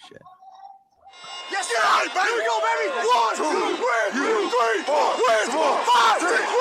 Shit. Yes, right, baby. Here we go, baby. 1, 2, 3, 4, 5, 6,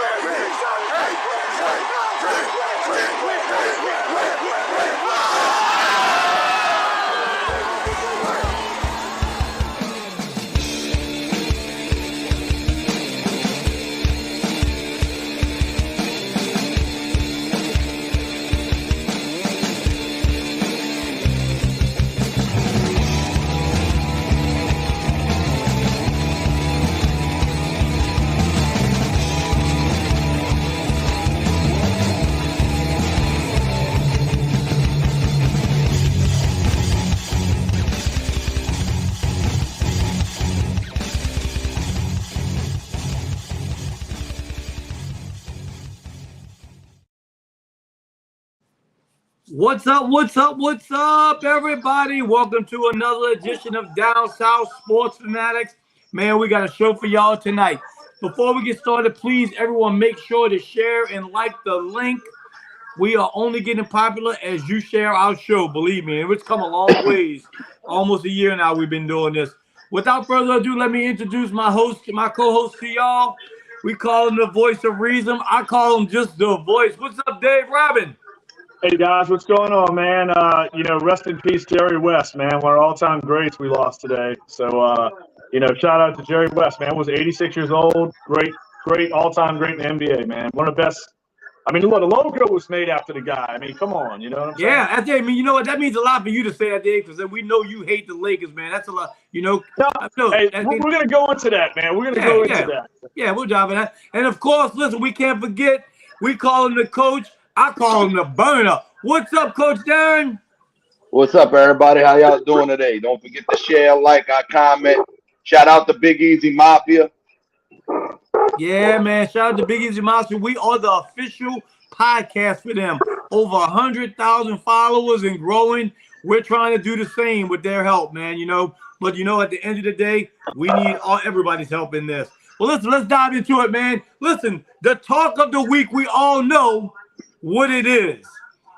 What's up, everybody? Welcome to another edition of Down South Sports Fanatics. Man, we got a show for y'all tonight. Before we get started, please, everyone, make sure to share and like the link. We are only getting popular as you share our show, believe me. It's come a long ways. Almost a year now we've been doing this. Without further ado, let me introduce my co-host to y'all. We call him the voice of reason. I call him just the voice. What's up, Dave Robin? Hey guys, what's going on, man? Rest in peace, Jerry West, man. One of our all-time greats we lost today. So, shout out to Jerry West, man. Was 86 years old, great all-time great in the NBA, man. One of the best. I mean, look, the logo was made after the guy. I mean, come on, you know what I'm saying? Yeah, I mean, you know what? That means a lot for you to say that, Dave, because we know you hate the Lakers, man. That's a lot, you know. We're gonna go into that, man. We're gonna go into that. Yeah, we're driving that. And of course, listen, we can't forget. We call him the coach. I call him the burner. What's up, Coach Darren? What's up, everybody? How y'all doing today? Don't forget to share, like, comment. Shout out to Big Easy Mafia. Yeah, man. Shout out to Big Easy Mafia. We are the official podcast for them. Over 100,000 followers and growing. We're trying to do the same with their help, man. But at the end of the day, we need everybody's help in this. Well, listen, let's dive into it, man. Listen, the talk of the week, we all know what it is.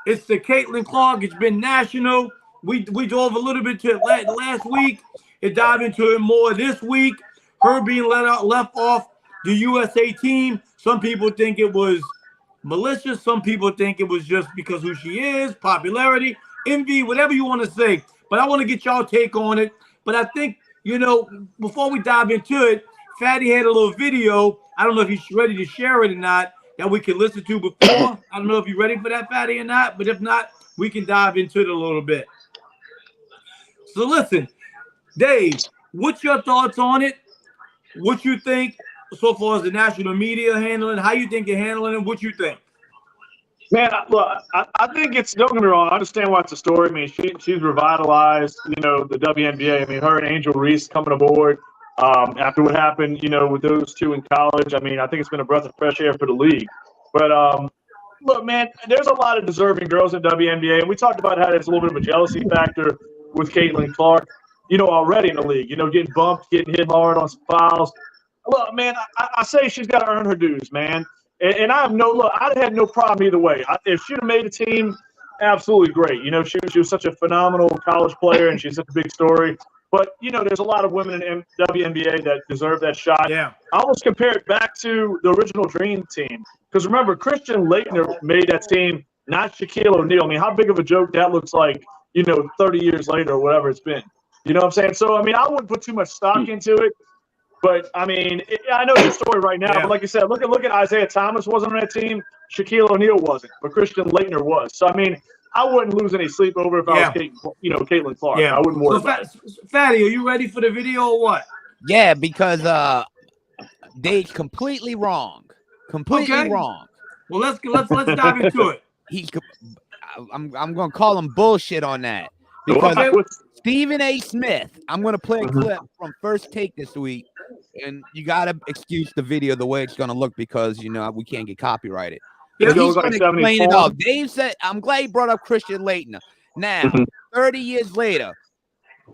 It's the Caitlyn Clark. It's been national. We dove a little bit to it last week. It dived into it more this week. Her being left off the USA team. Some people think it was malicious. Some people think it was just because who she is, popularity, envy, whatever you want to say. But I want to get y'all take on it. But I think, before we dive into it, Fatty had a little video. I don't know if he's ready to share it or not, that we can listen to before. I don't know if you're ready for that, Fatty, or not. But if not, we can dive into it a little bit. So listen, Dave, what's your thoughts on it? What you think so far as the national media handling? How you think they're handling it? What you think? Man, look, I think it's, don't get me wrong, I understand why it's a story. I mean, she's revitalized, the WNBA. I mean, her and Angel Reese coming aboard after what happened, with those two in college. I mean, I think it's been a breath of fresh air for the league. But, look, man, there's a lot of deserving girls in WNBA, and we talked about how there's a little bit of a jealousy factor with Caitlyn Clark, already in the league, getting bumped, getting hit hard on some fouls. Look, man, I say she's got to earn her dues, man. And I had no problem either way. If she'd have made a team, absolutely great. She was such a phenomenal college player, and she's such a big story. But, there's a lot of women in WNBA that deserve that shot. Yeah. I almost compare it back to the original Dream Team. Because remember, Christian Laettner made that team, not Shaquille O'Neal. I mean, how big of a joke that looks like, 30 years later or whatever it's been. You know what I'm saying? So, I mean, I wouldn't put too much stock into it. But, I mean, I know the story right now. Yeah. But like you said, look at Isaiah Thomas wasn't on that team. Shaquille O'Neal wasn't. But Christian Laettner was. So, I mean, I wouldn't lose any sleep over if I was Caitlyn Clark. Yeah. I wouldn't worry about it. Fatty, are you ready for the video or what? Yeah, because Dave's completely wrong. Completely wrong. Well, let's dive into it. I'm gonna call him bullshit on that. Because Stephen A. Smith, I'm going to play a clip from First Take this week, and you got to excuse the video the way it's going to look because, we can't get copyrighted. He's going to explain it all. Dave said, I'm glad he brought up Christian Laettner. Now, 30 years later,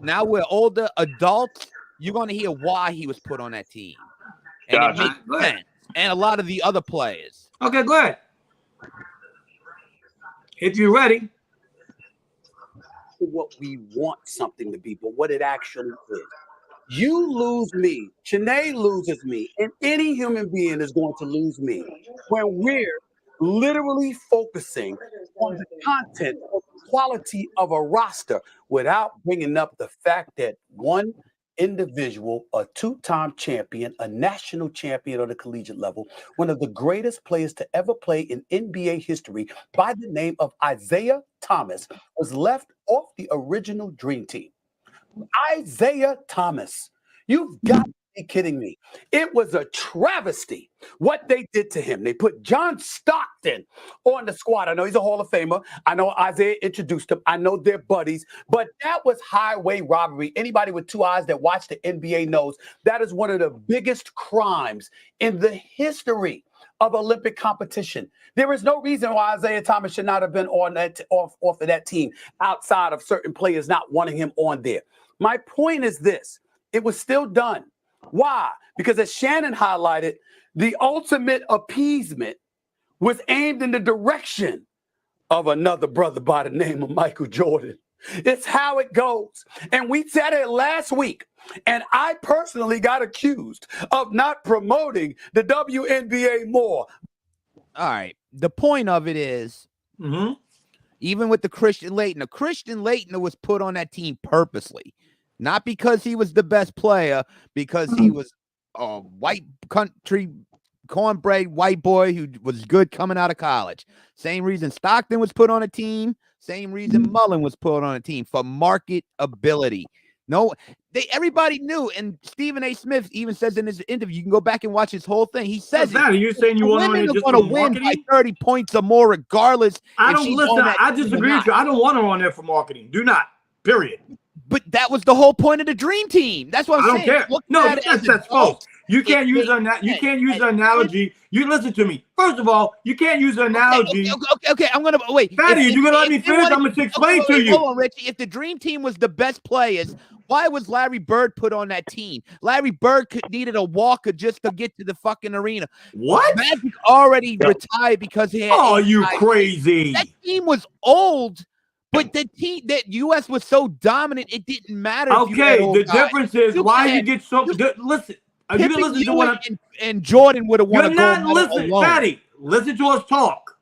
now we're older adults, you're going to hear why he was put on that team. And it makes sense. And a lot of the other players. Okay, good. If you're ready. to what we want something to be, but what it actually is. You lose me, Shanae loses me, and any human being is going to lose me when we're literally focusing on the content or the quality of a roster without bringing up the fact that one individual, a two-time champion, a national champion on the collegiate level, one of the greatest players to ever play in NBA history by the name of Isaiah Thomas, was left off the original Dream Team. Isaiah Thomas, you've got to be kidding me. It was a travesty what they did to him. They put John Stockton on the squad. I know he's a Hall of Famer. I know Isaiah introduced him. I know they're buddies, but that was highway robbery. Anybody with two eyes that watch the NBA knows that is one of the biggest crimes in the history of Olympic competition. There is no reason why Isaiah Thomas should not have been on that off of that team outside of certain players not wanting him on there. My point is this. It was still done. Why? Because as Shannon highlighted, the ultimate appeasement was aimed in the direction of another brother by the name of Michael Jordan. It's how it goes. And we said it last week. And I personally got accused of not promoting the WNBA more. All right. The point of it is, even with the Christian Laettner was put on that team purposely. Not because he was the best player, because he was a white country, cornbread white boy who was good coming out of college. Same reason Stockton was put on a team. Same reason Mullen was put on a team, for market ability. No, everybody knew, and Stephen A. Smith even says in his interview, you can go back and watch his whole thing. He says, "Are you saying you want women are going to win by 30 points or more, regardless?" I don't listen. I disagree with you. I don't want her on there for marketing. Do not. Period. But that was the whole point of the Dream Team. That's what I'm saying. I don't care. No, that's false. You can't use an analogy. You listen to me. First of all, you can't use an analogy. Okay. I'm gonna wait. Fatty, you're gonna let me finish. I'm gonna explain to you. Hold on, Richie. If the Dream Team was the best players, why was Larry Bird put on that team? Larry Bird needed a walker just to get to the fucking arena. What? Magic already retired because he had. Oh, you crazy! That team was old. But the team that U.S. was so dominant, it didn't matter. Okay, the difference is why you get so. Listen, you can listen to what and Jordan would have won. You're not listening, Fatty. Listen to us talk.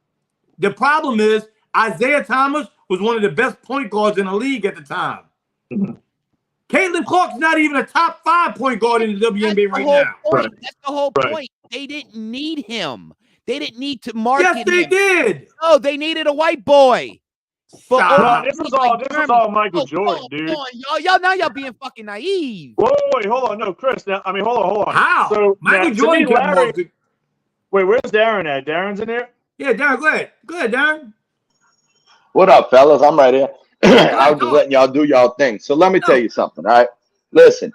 The problem is Isaiah Thomas was one of the best point guards in the league at the time. Caitlyn Clark's not even a top 5 point guard in the WNBA right now. That's the whole point. They didn't need him. They didn't need to market him. Yes, they did. Oh, they needed a white boy. Bro, this is all Michael Jordan, dude. Y'all being fucking naive. Whoa, wait, hold on. No, Chris. Now, I mean, hold on. How? So Michael Jordan Larry, wait, where's Darren at? Darren's in there? Yeah, Darren, go ahead. Go ahead, Darren. What up, fellas? I'm right here. I was just letting y'all do y'all thing. So let me tell you something, all right? Listen,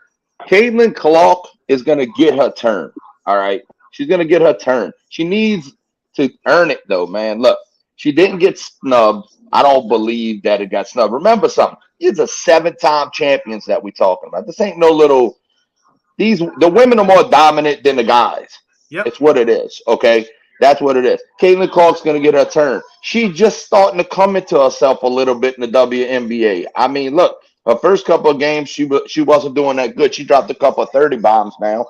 Caitlyn Clark is going to get her turn, all right? She's going to get her turn. She needs to earn it, though, man. Look, she didn't get snubbed. I don't believe that it got snubbed. Remember something. These are 7-time champions that we're talking about. This ain't no little – the women are more dominant than the guys. Yep. It's what it is, okay? That's what it is. Caitlyn Clark's going to get her turn. She's just starting to come into herself a little bit in the WNBA. I mean, look, her first couple of games, she wasn't doing that good. She dropped a couple of 30 bombs now.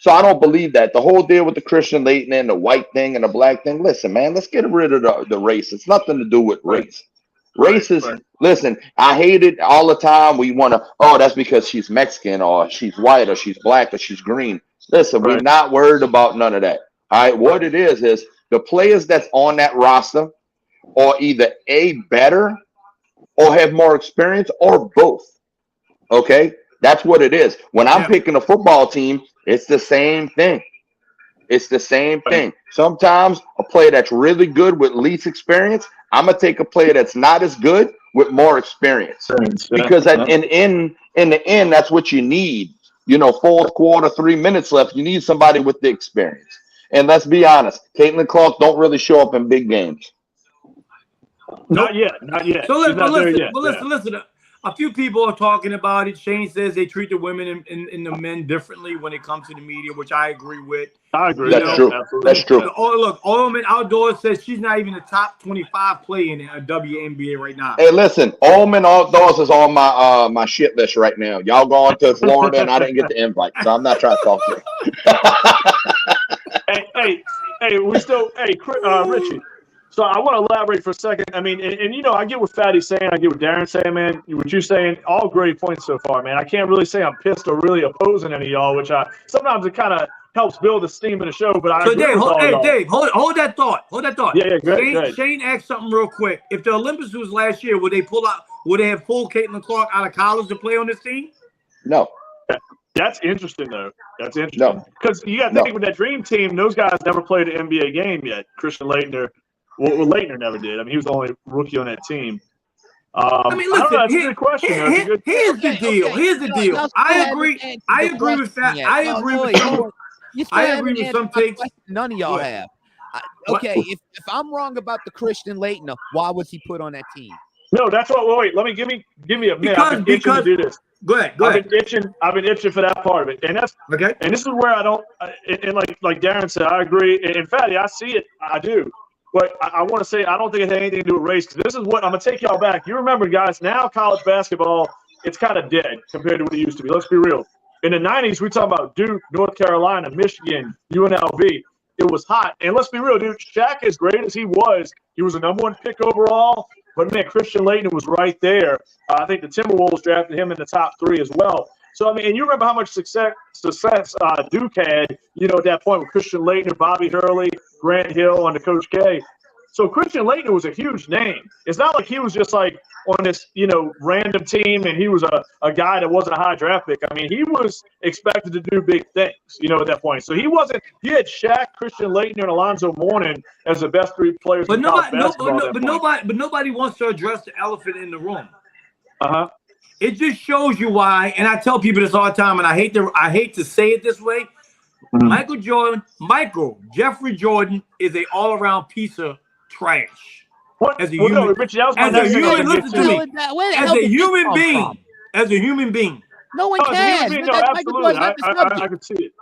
So I don't believe that. The whole deal with the Christian Laettner and the white thing and the black thing, listen, man, let's get rid of the race. It's nothing to do with race. Race is, listen, I hate it all the time. We want to, that's because she's Mexican or she's white or she's black or she's green. Listen, we're not worried about none of that. All right, what it is the players that's on that roster are either better or have more experience or both. Okay? That's what it is. When I'm picking a football team, it's the same thing. It's the same thing. Sometimes a player that's really good with least experience, I'm going to take a player that's not as good with more experience. Because in the end, that's what you need. You know, fourth quarter, 3 minutes left. You need somebody with the experience. And let's be honest, Caitlyn Clark don't really show up in big games. Not yet. So listen. A few people are talking about it. Shane says they treat the women and the men differently when it comes to the media, which I agree with. I agree. That's true. Absolutely. That's true. Oh, look, Allman Outdoors says she's not even the top 25 player in the WNBA right now. Hey, listen, Allman Outdoors is on my my shit list right now. Y'all going to Florida, and I didn't get the invite, so I'm not trying to talk to you. hey, we still, Richie. So I want to elaborate for a second. I mean, and you know, I get what Fatty's saying. I get what Darren's saying, man. What you're saying, all great points so far, man. I can't really say I'm pissed or really opposing any of y'all, which sometimes it kind of helps build the steam in the show. But Dave, hold that thought. Hold that thought. Yeah, go ahead. Shane asked something real quick. If the Olympics was last year, would they have pulled Caitlyn Clark out of college to play on this team? No. That's interesting, though. That's interesting. Because you got to think with that dream team, those guys never played an NBA game yet. Christian Laettner. Well, Laettner never did. I mean, he was the only rookie on that team. I mean, listen. That's a good question. Here's the deal. Here's the deal. I agree with that. I agree with some. I agree with some takes. None of y'all have. Okay, if I'm wrong about the Christian Laettner, why was he put on that team? No, that's what. Wait, let me give me a minute. I've been itching to do this. Go ahead. I've been itching for that part of it, and that's okay. And this is where I don't. And like Darren said, I agree. And Fatty, I see it. I do. But I want to say I don't think it had anything to do with race, because this is what I'm going to take y'all back. You remember, guys, now college basketball, it's kind of dead compared to what it used to be. Let's be real. In the 90s, we talking about Duke, North Carolina, Michigan, UNLV. It was hot. And let's be real, dude. Shaq, as great as he was the #1 pick overall. But, man, Christian Laettner was right there. I think the Timberwolves drafted him in the top 3 as well. So, I mean, and you remember how much success Duke had, you know, at that point with Christian Laettner, Bobby Hurley, Grant Hill under Coach K. So Christian Laettner was a huge name. It's not like he was just like on this, you know, random team and he was a guy that wasn't a high draft pick. I mean, he was expected to do big things, you know, at that point. So you had Shaq, Christian Laettner, and Alonzo Mourning as the best 3 players in college basketball. But nobody wants to address the elephant in the room. It just shows you why, and I tell people this all the time, and I hate to say it this way. Jeffrey Jordan is an all-around piece of trash. As a human being. No one cares. No, absolutely. I could see it.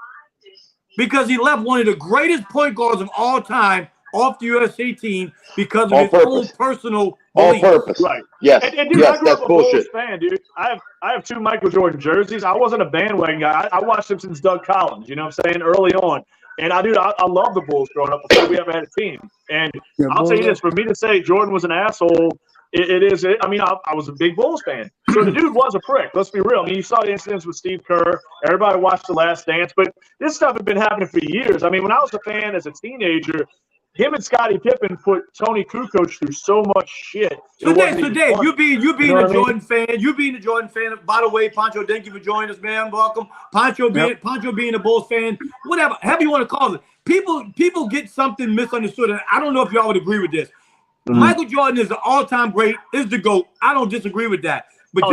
Because he left one of the greatest point guards of all time off the USA team because of his own personal beliefs. On purpose. Right. Yes. And dude, I grew up a Bulls fan, dude. I have 2 Michael Jordan jerseys. I wasn't a bandwagon guy. I watched him since Doug Collins, you know what I'm saying, early on. And I love the Bulls growing up before we ever had a team. And I'll tell you this, for me to say Jordan was an asshole, I mean, I was a big Bulls fan. So the dude was a prick. Let's be real. I mean, you saw the incidents with Steve Kerr. Everybody watched The Last Dance. But this stuff had been happening for years. I mean, when I was a fan as a teenager, him and Scottie Pippen put Tony Kukoc through so much shit. So Dave, you being a Jordan fan, by the way, Pancho, thank you for joining us, man. Welcome. Pancho being a Bulls fan, whatever, however you want to call it. People get something misunderstood, and I don't know if y'all would agree with this. Michael Jordan is the all-time great, is the GOAT. I don't disagree with that. But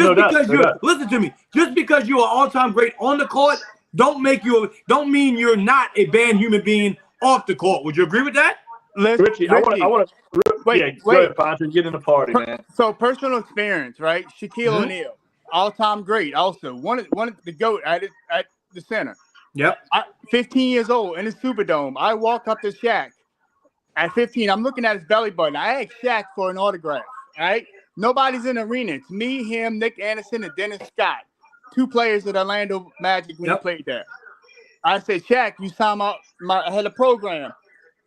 listen to me, just because you're an all-time great on the court, don't mean you're not a bad human being off the court. Would you agree with that? Richie, I want to wait. Go ahead, Pancho, get in the party, man. So personal experience, right? Shaquille O'Neal, all-time great. Also, one of the GOAT at the center. Yep. 15 years old in the Superdome. I walk up to Shaq. At 15, I'm looking at his belly button. I asked Shaq for an autograph. Right? Nobody's in the arena. It's me, him, Nick Anderson, and Dennis Scott. 2 players at Orlando Magic when he played there. I said, Shaq, you signed I had a program.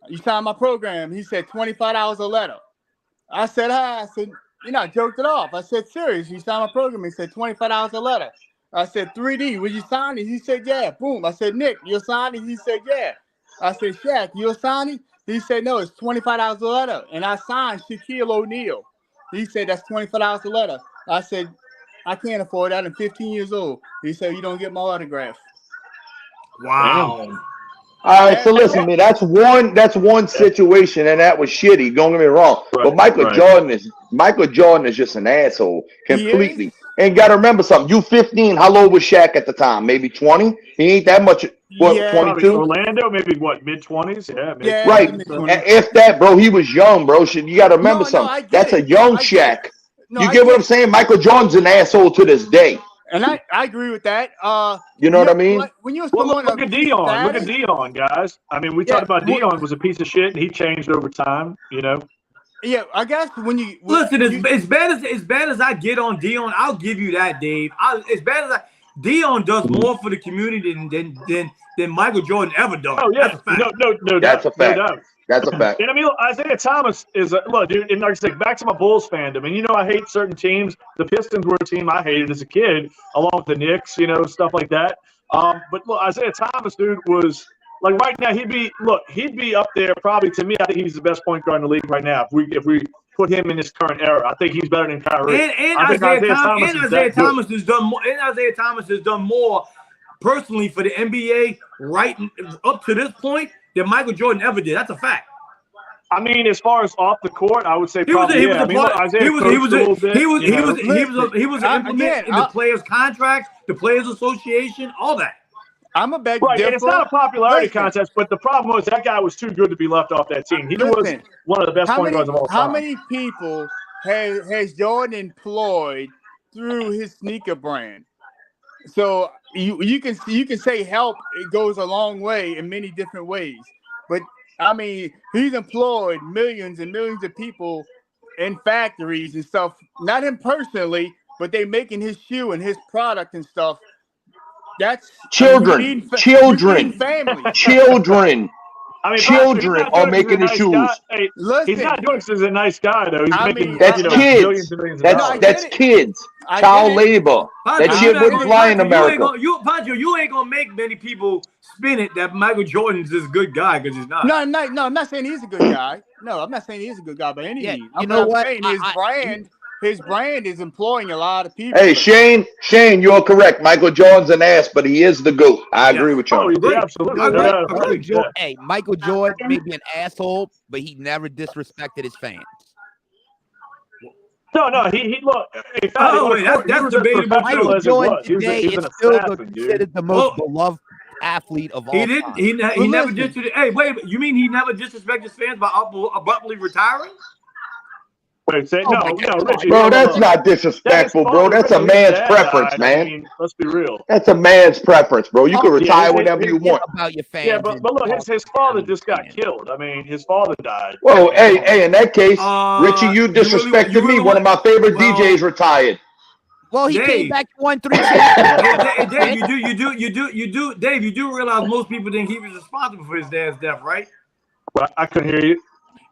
You signed my program. He said $25 a letter. I said, hi. I said, I joked it off. I said, serious. You signed my program. He said $25 a letter. I said, 3D, will you sign it? He said, yeah. Boom. I said, Nick, you'll sign it? He said, yeah. I said, Shaq, you'll sign it? He said, no, it's $25 a letter. And I signed Shaquille O'Neal. He said, that's $25 a letter. I said, I can't afford that. I'm 15 years old. He said, you don't get my autograph. Wow. All right, so listen, man, that's one situation, and that was shitty. Don't get me wrong, but Michael Jordan is just an asshole completely. And got to remember something. You 15. How old was Shaq at the time? Maybe 20. He ain't that much. What, 22? Orlando, maybe what, mid-20s? Yeah, right. If that, bro, he was young, bro. You got to remember something. That's a young Shaq. No, You get what I'm saying? Michael Jordan's an asshole to this day. And I agree with that. You know what I mean? When you're Well, someone look at Dion. Look at status, Dion, guys. I mean, we talked about Dion was a piece of shit, and he changed over time. You know. yeah, I guess Listen, as bad as I get on Dion, I'll give you that, Dave. As bad as Dion does more for the community than Michael Jordan ever done. Oh yeah, That's a fact. No doubt. That's a fact. And I mean, look, Isaiah Thomas is look, dude. And like I said, back to my Bulls fandom. And you know, I hate certain teams. The Pistons were a team I hated as a kid, along with the Knicks. You know, stuff like that. But look, Isaiah Thomas, dude, was like right now he'd be up there probably. To me, I think he's the best point guard in the league right now. If we put him in this current era, I think he's better than Kyrie. And Isaiah Thomas has done more. And Isaiah Thomas has done more personally for the NBA right up to this point than Michael Jordan ever did. That's a fact. I mean, as far as off the court, I would say He was implemented in the players' contracts, the players' association, all that. I'm a beg right, and it's not a popularity contest, but the problem was that guy was too good to be left off that team. He was one of the best point guards of all time. How many people has Jordan employed through his sneaker brand? So you can say help. It goes a long way in many different ways, but I mean he's employed millions and millions of people in factories and stuff. Not him personally, but they making his shoe and his product and stuff. That's children. Family. Children. I mean, children are making the shoes. Hey, he's not doing it because he's a nice guy, though. He's making that's kids. That's kids. Child labor. That shit wouldn't fly in America. You ain't gonna make many people spin it that Michael Jordan's this good guy because he's not. No, I'm not saying he's a good guy. No, I'm not saying he's a good guy by any means. You know what? His brand is employing a lot of people. Hey, Shane, you're correct. Michael Jordan's an ass, but he is the GOAT. I agree with you. Oh, yeah, absolutely. Hey, Michael Jordan may be an asshole, but he never disrespected his fans. No, he look. That's debatable. Michael Jordan today is still considered the most beloved athlete of all time. He never disrespected. Hey, wait, you mean he never disrespected his fans by abruptly retiring? Wait, say, no, Richie, bro, that's not disrespectful, bro. That's a man's preference, man. I mean, let's be real. That's a man's preference, bro. You can retire whenever you want. About your fans. Yeah, but look, his father just got killed. I mean, his father died. Well, hey, in that case, Richie, you disrespected me. One of my favorite DJs retired. Well, he came back to 1-3. Dave, you do realize most people think he was responsible for his dad's death, right? Well, I couldn't hear you.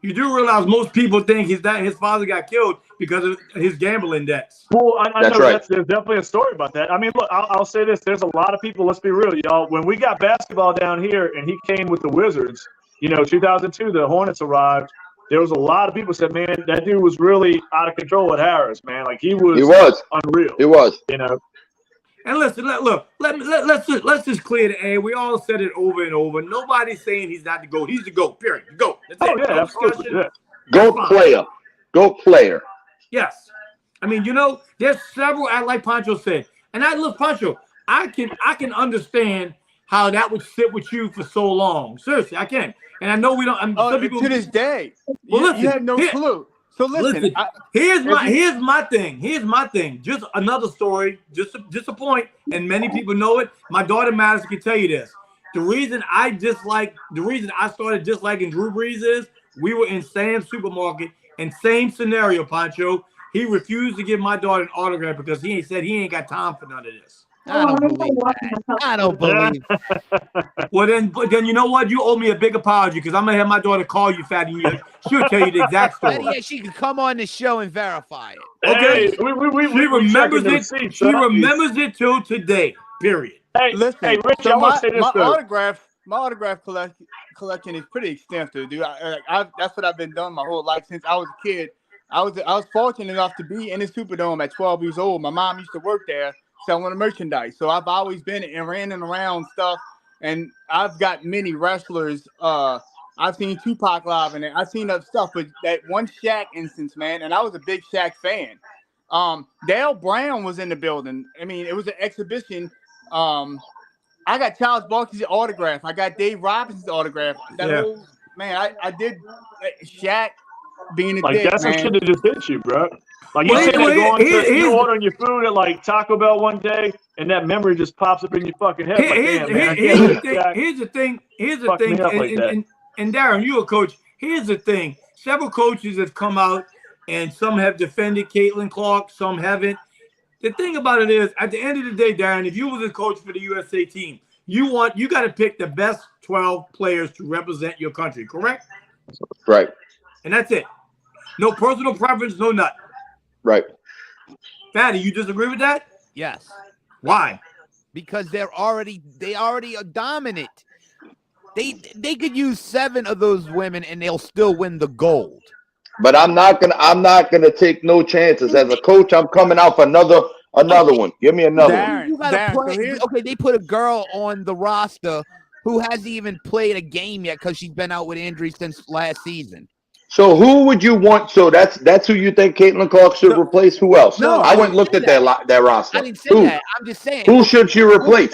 You do realize most people think his father got killed because of his gambling debts. Well, I know there's definitely a story about that. I mean, look, I'll say this. There's a lot of people, let's be real, y'all. When we got basketball down here and he came with the Wizards, 2002, the Hornets arrived, there was a lot of people said, man, that dude was really out of control at Harris, man. Like, he was unreal. He was. And listen, let's just clear the air. We all said it over and over. Nobody's saying he's not the GOAT. He's the GOAT, period. The GOAT. That's it. Yeah, absolutely. Yeah. GOAT player. GOAT player. Yes. I mean, there's several, like Pancho said. And Pancho, I can understand how that would sit with you for so long. Seriously, I can. And I know we don't. Some people, to this day. Well, listen, you have no clue. So listen, here's my thing. Just another story, just a point, and many people know it. My daughter Madison can tell you this. The reason I started disliking Drew Brees is we were in Sam's supermarket, and same scenario, Pancho. He refused to give my daughter an autograph because he ain't got time for none of this. I don't believe that. I don't believe. Well, then you know what? You owe me a big apology because I'm gonna have my daughter call you, Fatty. She'll tell you the exact story. Yeah, she can come on the show and verify it. Okay, she remembers it. She remembers it till today. Period. Hey, listen. Hey, Rich, I want to say this my autograph collection is pretty extensive, dude. That's what I've been doing my whole life since I was a kid. I was fortunate enough to be in the Superdome at 12 years old. My mom used to work there selling the merchandise. So I've always been and ran around stuff, and I've got many wrestlers. I've seen Tupac live, and I've seen other stuff, but that one Shaq instance, man, and I was a big Shaq fan. Dale Brown was in the building. I mean, it was an exhibition. I got Charles Barkley's autograph. I got Dave Robinson's autograph. I did Shaq being a dick, that's man. what should have just hit you, bro. Like you're ordering your food at like Taco Bell one day, and that memory just pops up in your fucking head. Here's the thing. And Darren, you a coach. Here's the thing. Several coaches have come out, and some have defended Caitlyn Clark, some haven't. The thing about it is, at the end of the day, Darren, if you was a coach for the USA team, you got to pick the best 12 players to represent your country, correct? Right. And that's it. No personal preference, no nothing. Right. Fatty, you disagree with that? Yes. Why? Because they already are dominant. They could use 7 of those women and they'll still win the gold. But I'm not gonna take no chances. As a coach, I'm coming out for another one. Give me another one. You gotta play. Okay, they put a girl on the roster who hasn't even played a game yet because she's been out with injury since last season. So who would you want? So that's who you think Caitlyn Clark should replace? Who else? No, I went and looked at that roster. I didn't say that. I'm just saying. Who should she replace?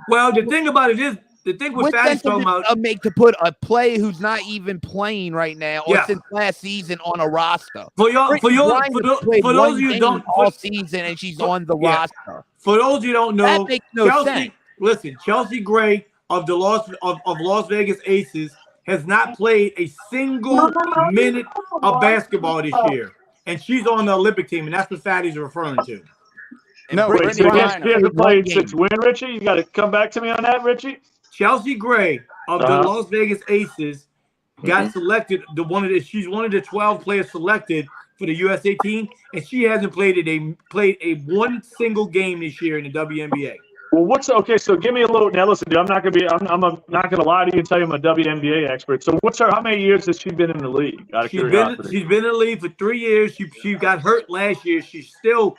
Well, the thing about it is, the thing with Fatty's talking about to put a player who's not even playing right now or since last season on a roster. For those of you who don't all season and she's on the roster. For those of you who don't know, that makes no sense. Listen, Chelsea Gray of the Las Vegas Aces has not played a single minute of basketball this year, and she's on the Olympic team, and that's what Fatty's referring to. No, wait, she hasn't played since when, Richie? You got to come back to me on that, Richie. Chelsea Gray of the Las Vegas Aces got selected. She's one of the 12 players selected for the USA team, and she hasn't played a one single game this year in the WNBA. Well, so give me a little. Now, listen, dude, I'm not gonna lie to you and tell you I'm a WNBA expert. So, how many years has she been in the league? She's been in the league for 3 years. She got hurt last year. She's still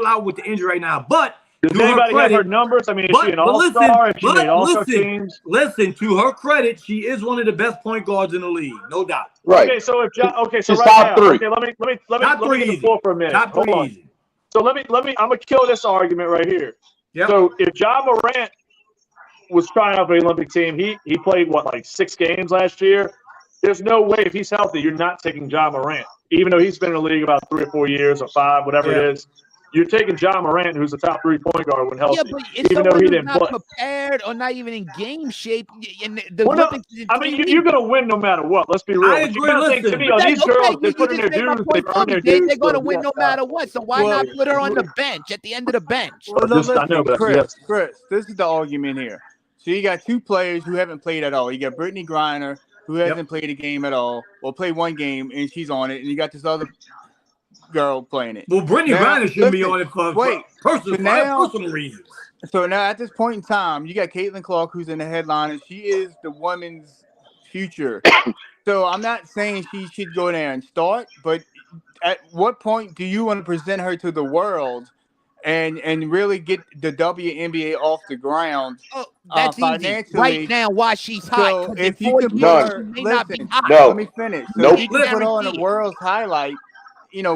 out with the injury right now. But does anybody have her numbers? I mean, is she an all-star? Is she made all-star teams? Listen, to her credit, she is one of the best point guards in the league, no doubt. Right. Okay, so she's right top now, 3. okay, let me get the floor for a minute. Hold on. So let me. I'm gonna kill this argument right here. Yep. So if Ja Morant was trying out for the Olympic team, he played like 6 games last year. There's no way if he's healthy, you're not taking Ja Morant, even though he's been in the league about 3 or 4 years or 5, whatever it is. You're taking Ja Morant, who's the top 3 point guard when healthy, even though he didn't play. Prepared or not even in game shape. I mean, you're going to win no matter what. Let's be real. I agree. These girls, they put in their dues. They've earned their dues. They're going to win no matter what. So why not put her on the bench at the end of the bench? Chris, this is the argument here. So you got 2 players who haven't played at all. You got Brittany Griner, who hasn't played a game at all, or played 1 game, and she's on it. And you got this other girl playing it. Well, Brittany Griner should be on it for personal reasons. So now at this point in time, you got Caitlyn Clark, who's in the headline, and she is the women's future. So I'm not saying she should go there and start, but at what point do you want to present her to the world and really get the WNBA off the ground? Oh, that's easy. Right now, why she's hot. So if you can put her, let me finish. So nope. You can put her on the world's highlight.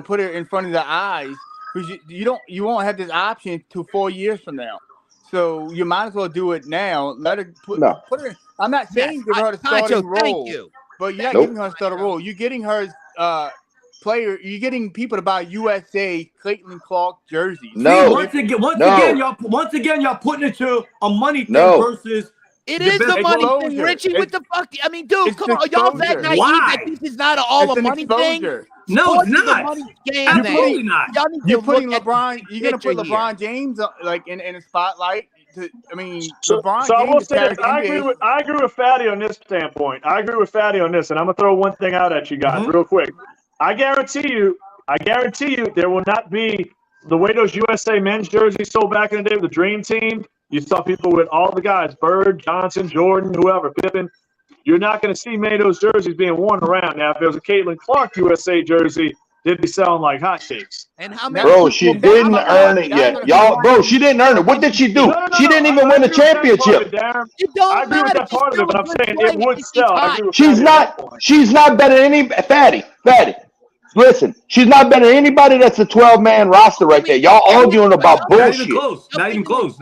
Put it in front of the eyes, because you won't have this option till 4 years from now. So you might as well do it now. Let her put her. I'm not saying give her the starting role, but you're not giving her a starting role. You're getting her player. You're getting people to buy USA Caitlyn Clark jerseys. No. Once again, y'all putting it to a money thing versus. It is the money thing, Richie. What the fuck? I mean, dude, come on. Y'all that naive that this is not all a money thing? No, it's not. Absolutely not. You're putting LeBron. You're gonna put LeBron James like in the spotlight. LeBron James. I agree with Fatty on this standpoint. I agree with Fatty on this, and I'm gonna throw one thing out at you guys real quick. I guarantee you, there will not be the way those USA men's jerseys sold back in the day with the Dream Team. You saw people with all the guys, Bird, Johnson, Jordan, whoever, Pippen. You're not going to see many of those jerseys being worn around. Now, if there was a Caitlyn Clark USA jersey, they'd be selling like hotcakes. And how many? Bro, she didn't earn it yet. Y'all, bro, she didn't earn it. What did she do? She didn't even win a championship. I agree with that part of it, but I'm saying it would sell. She's not better than any Fatty. Listen, she's not better than anybody that's a 12-man roster right there. Y'all arguing about bullshit. Not even close.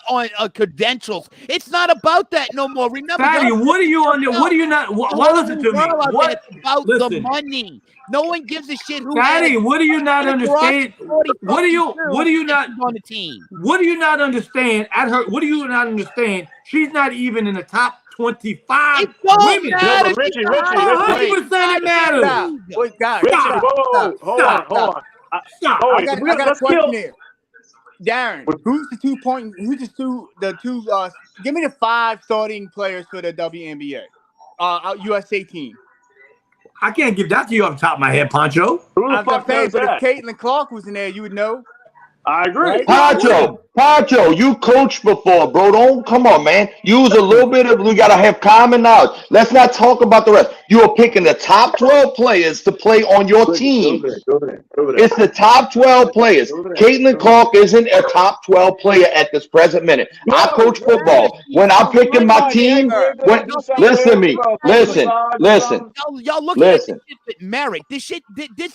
On credentials. It's not about that no more. Remember, Fatty, what are you on there? What are you not? Why listen to me? What? It's about Listen. the money. No one gives a shit who. Fatty, what do you not understand? What do you not on the team? What do you not understand at her? What do you not understand? She's not even in the top 25 women. Matter. No, Richie, 100% it matters. Wait, guys, Richie, whoa, hold on. Stop. I got a question here. Darren, who's the 2 point? Who's the two? Give me the 5 starting players for the WNBA, USA team. I can't give that to you off the top of my head, Pancho. Who the I'm fuck saying, does but that? if Caitlyn Clark was in there, you would know. I agree. Pancho, you coached before, bro. Don't come on, man. Use a little bit of. We gotta have common knowledge. Let's not talk about the rest. You are picking the top 12 players to play on your team. Go there. It's the top 12 players. Caitlyn Clark isn't a top 12 player at this present minute. I coach football. When I'm picking my team, listen to me. Listen. Y'all looking at this shit with merit. This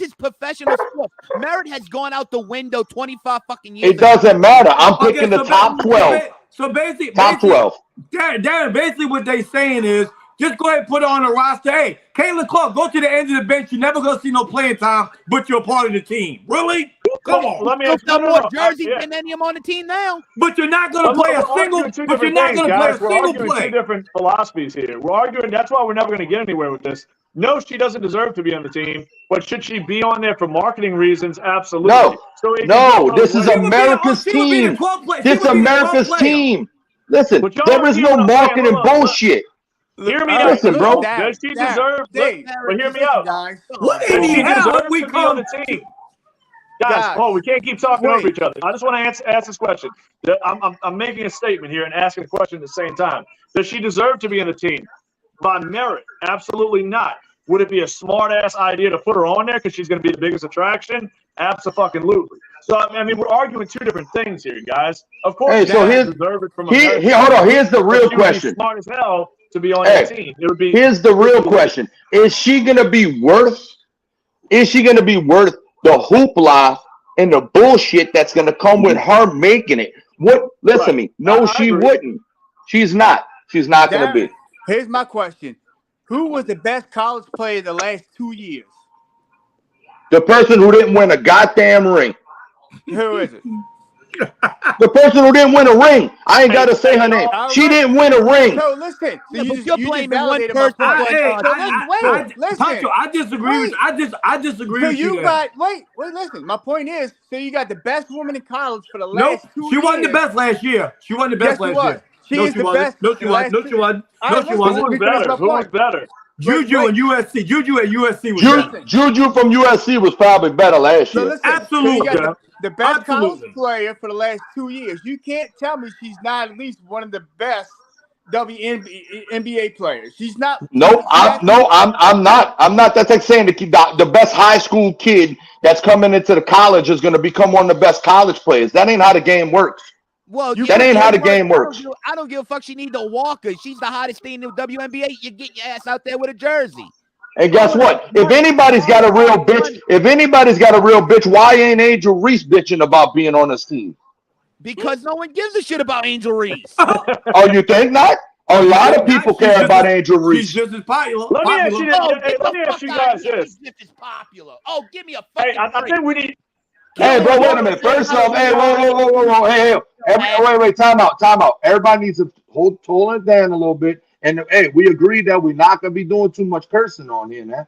is professional sports. Merit has gone out the window 25 fucking years. It doesn't matter. I'm picking the top 12. So basically, top 12. Darren, basically what they saying is just go ahead and put her on the roster. Hey, Caitlyn Clark, go to the end of the bench. You're never gonna see no playing time, but you're a part of the team. Really? Come on. Let me You've got more jerseys than any of them on the team now. But you're not gonna play a single. But you're not gonna play a single play. Two different philosophies here. We're arguing. That's why we're never gonna get anywhere with this. No, she doesn't deserve to be on the team, but should she be on there for marketing reasons? Absolutely. No, this is America's team. This is America's team. Listen, there is no marketing bullshit. Hear me out. Listen, bro. Does she deserve? But hear me out. What Does she deserve we to be on the team? Guys, we can't keep talking over each other. I just want to ask this question. I'm making a statement here and asking a question at the same time. Does she deserve to be on the team? By merit? Absolutely not. Would it be a smart-ass idea to put her on there because she's going to be the biggest attraction? Absolutely. So, I mean, we're arguing two different things here, guys. Of course, hey, so here's the real question. Smart as hell to be on your team. It would be. Here's the real question: Is she going to be worth? Is she going to be worth the hoopla and the bullshit that's going to come with her making it? Listen to me. No, she wouldn't. She's not. She's not going to be. Here's my question. Who was the best college player the last 2 years? The person who didn't win a goddamn ring. Who is it? The person who didn't win a ring. I ain't got to say her name. She didn't win a ring. So listen. So you're playing one person. Pancho, I disagree with I disagree with you. Wait, listen. My point is, so you got the best woman in college for the last 2 years. She wasn't the best last year. She wasn't the best last year. She is the best. No, she wasn't. No, she wasn't. Who was better? Juju and USC. Juju at USC was better. Juju from USC was probably better last year. Listen, absolutely. So you got the best college player for the last 2 years. You can't tell me she's not at least one of the best WNBA players. She's not. I'm not. I'm not. That's like saying the best high school kid that's coming into the college is going to become one of the best college players. That ain't how the game works. Well, that ain't how the game works. I don't give a fuck. She need a walker. She's the hottest thing in the WNBA. You get your ass out there with a jersey. And guess what? If anybody's got a real bitch, why ain't Angel Reese bitching about being on this team? Because no one gives a shit about Angel Reese. Oh, you think not? A lot of people care about Angel Reese. She's just as popular. Let me ask you guys this. Is popular. Oh, give me a fucking I think we need. Hey, bro, wait a minute. First off, hey, whoa. Hey, wait, time out. Everybody needs to hold it down a little bit. And hey, we agreed that we're not gonna be doing too much cursing on here, man.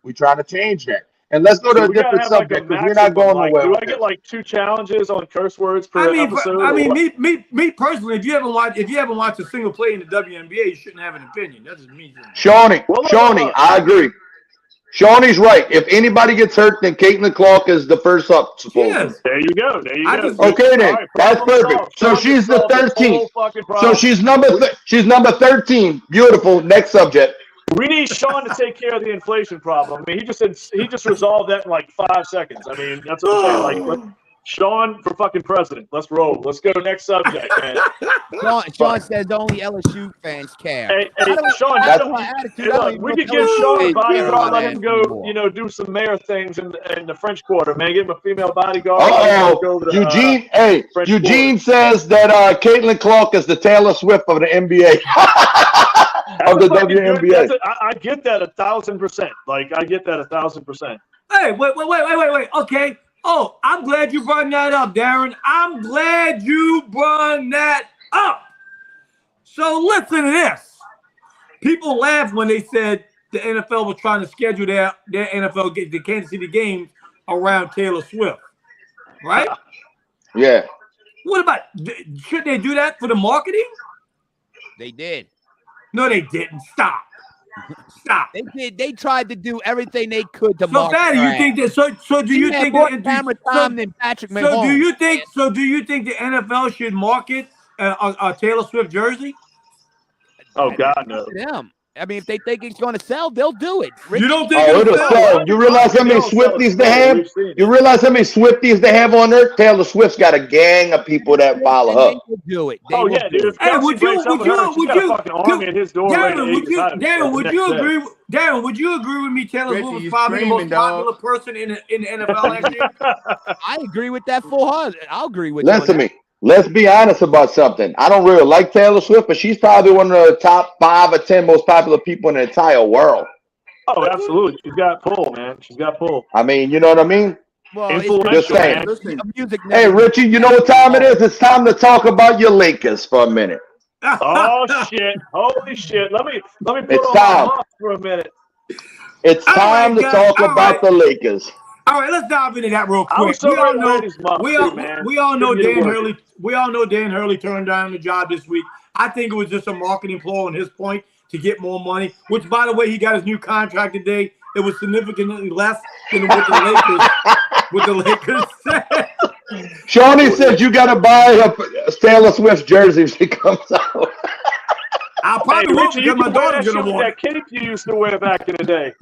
We trying to change that. And let's go to a different subject because we're not going nowhere. Do I get like 2 challenges on curse words per episode? I mean, me personally, if you haven't watched a single play in the WNBA, you shouldn't have an opinion. That's just me. Shawnee, I agree. Shawnee's right. If anybody gets hurt, then Caitlyn Clark is the first up. Yes. There you go. Okay, then that's perfect. So she's the 13th. So she's number 13. Beautiful. Next subject. We need Sean to take care of the inflation problem. I mean, he just resolved that in like 5 seconds. I mean, that's what I'm saying. Like, Sean for fucking president. Let's roll. Let's go to next subject, man. Sean says only LSU fans care. Hey, Sean, we could give Sean a bodyguard, let him go, do some mayor things in the French Quarter, man. Give him a female bodyguard. Eugene says that Caitlyn Clark is the Taylor Swift of the NBA. Of the WNBA. I get that 1,000%. Like, I get that 1,000%. Hey, wait. Okay. Oh, I'm glad you brought that up, Darren. I'm glad you brought that up. So listen to this. People laughed when they said the NFL was trying to schedule their NFL, the Kansas City games around Taylor Swift. Right? Yeah. What about, should they do that for the marketing? They did. No, they didn't. Stop. They did. They tried to do everything they could to market. So, Fatty, you think that? So do you think more camera time than Patrick Mahomes? So do you think the NFL should market a Taylor Swift jersey? Oh God, no. Them. I mean, if they think it's going to sell, they'll do it. You don't think it'll sell? You realize how many Swifties they have? You realize how many Swifties they have on there? Taylor Swift's got a gang of people that follow her. They will do it. Oh yeah, dude. Hey, would you agree with me? Taylor Swift is probably the most popular person in the NFL next year. I agree with that full heart. I'll agree with. Listen to me. Let's be honest about something. I don't really like Taylor Swift, but she's probably one of the top 5 or 10 most popular people in the entire world. Oh, absolutely. She's got pull, man. She's got pull. I mean, you know what I mean? Well, just saying. Music hey, Richie, you know what time it is? It's time to talk about your Lakers for a minute. Oh shit! Holy shit! Let me put it's on time. my for a minute. It's time to talk about the Lakers. All right, let's dive into that real quick. We all know Dan Hurley. We all know Dan Hurley turned down the job this week. I think it was just a marketing ploy on his point to get more money. Which, by the way, he got his new contract today. It was significantly less than what the Lakers said. Shawnee said you got to buy a Taylor Swift jersey if she comes out. I probably won't because my daughter's gonna want that cape you used to wear back in the day.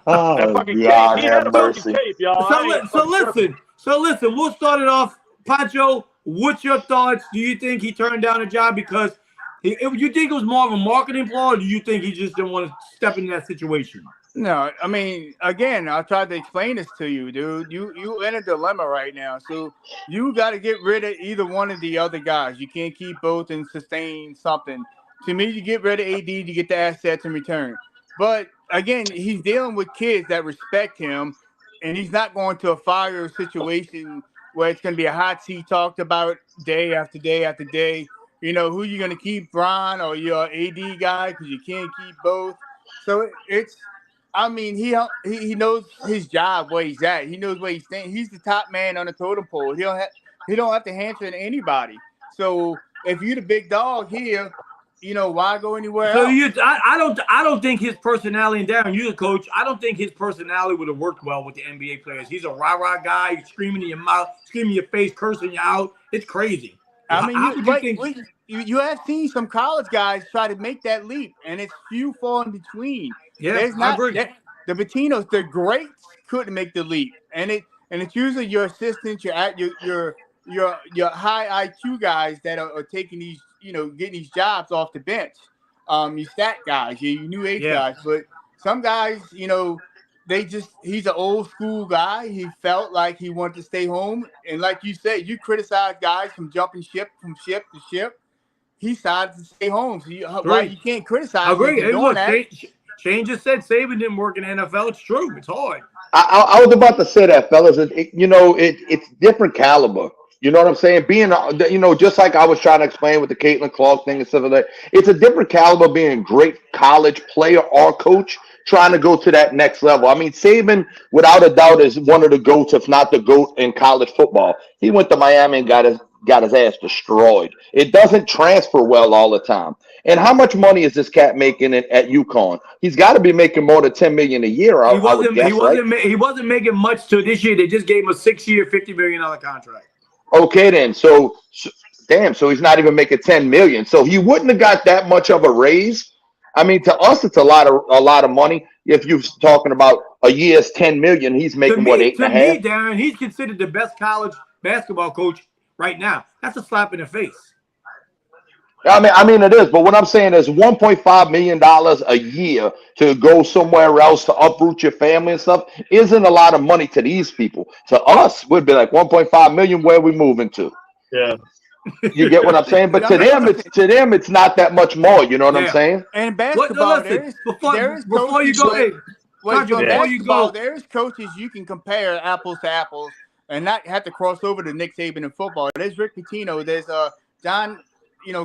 Oh, that fucking God, cape. He had a fucking cape, y'all. So listen. We'll start it off. Pancho, what's your thoughts? Do you think he turned down a job because you think it was more of a marketing flaw, or do you think he just didn't want to step into that situation? No, I mean, again, I tried to explain this to you, dude. You in a dilemma right now, so you got to get rid of either one of the other guys. You can't keep both and sustain something. To me, you get rid of AD, you get the assets in return. But again, he's dealing with kids that respect him, and he's not going to a fire situation where it's going to be a hot seat talked about day after day after day. You know, who you going to keep, Bron or your AD guy, because you can't keep both. So it's, I mean, he knows his job, where he's at. He knows where he's staying. He's the top man on the totem pole. He don't have to answer to anybody. So if you're the big dog here, you know, why go anywhere else? I don't think his personality, and Darren, you're the coach, I don't think his personality would have worked well with the NBA players. He's a rah-rah guy. He's screaming in your mouth, screaming in your face, cursing you out. It's crazy. I mean, you have seen some college guys try to make that leap, and it's few fall in between. Yeah, I agree. The Patinos, the greats couldn't make the leap, and it's usually your assistants, your high IQ guys that are taking these, you know, getting these jobs off the bench. You stat guys, you new age guys, but some guys, you know, he's an old school guy. He felt like he wanted to stay home, and like you said, you criticize guys from jumping ship from ship to ship. He decided to stay home. So you can't criticize. I agree. Shane just said Saban didn't work in the NFL. It's true. It's hard. I was about to say that, fellas. It's different caliber. You know what I'm saying? Being, just like I was trying to explain with the Caitlyn Clark thing and stuff like that, it's a different caliber being a great college player or coach trying to go to that next level. I mean, Saban, without a doubt, is one of the GOATs, if not the GOAT in college football. He went to Miami and got his ass destroyed. It doesn't transfer well all the time. And how much money is this cat making at UConn? He's got to be making more than $10 million a year. He wasn't making much to this year. They just gave him a 6-year, $50 million contract. Okay, then. So he's not even making $10 million. So he wouldn't have got that much of a raise. I mean, to us, it's a lot of money. If you're talking about a year's $10 million, he's making $8.5 million. To me, Darren, he's considered the best college basketball coach right now. That's a slap in the face. I mean, it is. But what I'm saying is $1.5 million a year to go somewhere else to uproot your family and stuff isn't a lot of money to these people. To us, would be like 1.5 million. Where we moving to? Yeah. You get what I'm saying? But to them, it's not that much more. You know what I'm saying? And basketball, before you go, there's coaches you can compare apples to apples and not have to cross over to Nick Saban in football. There's Rick Pitino. There's John. I'm in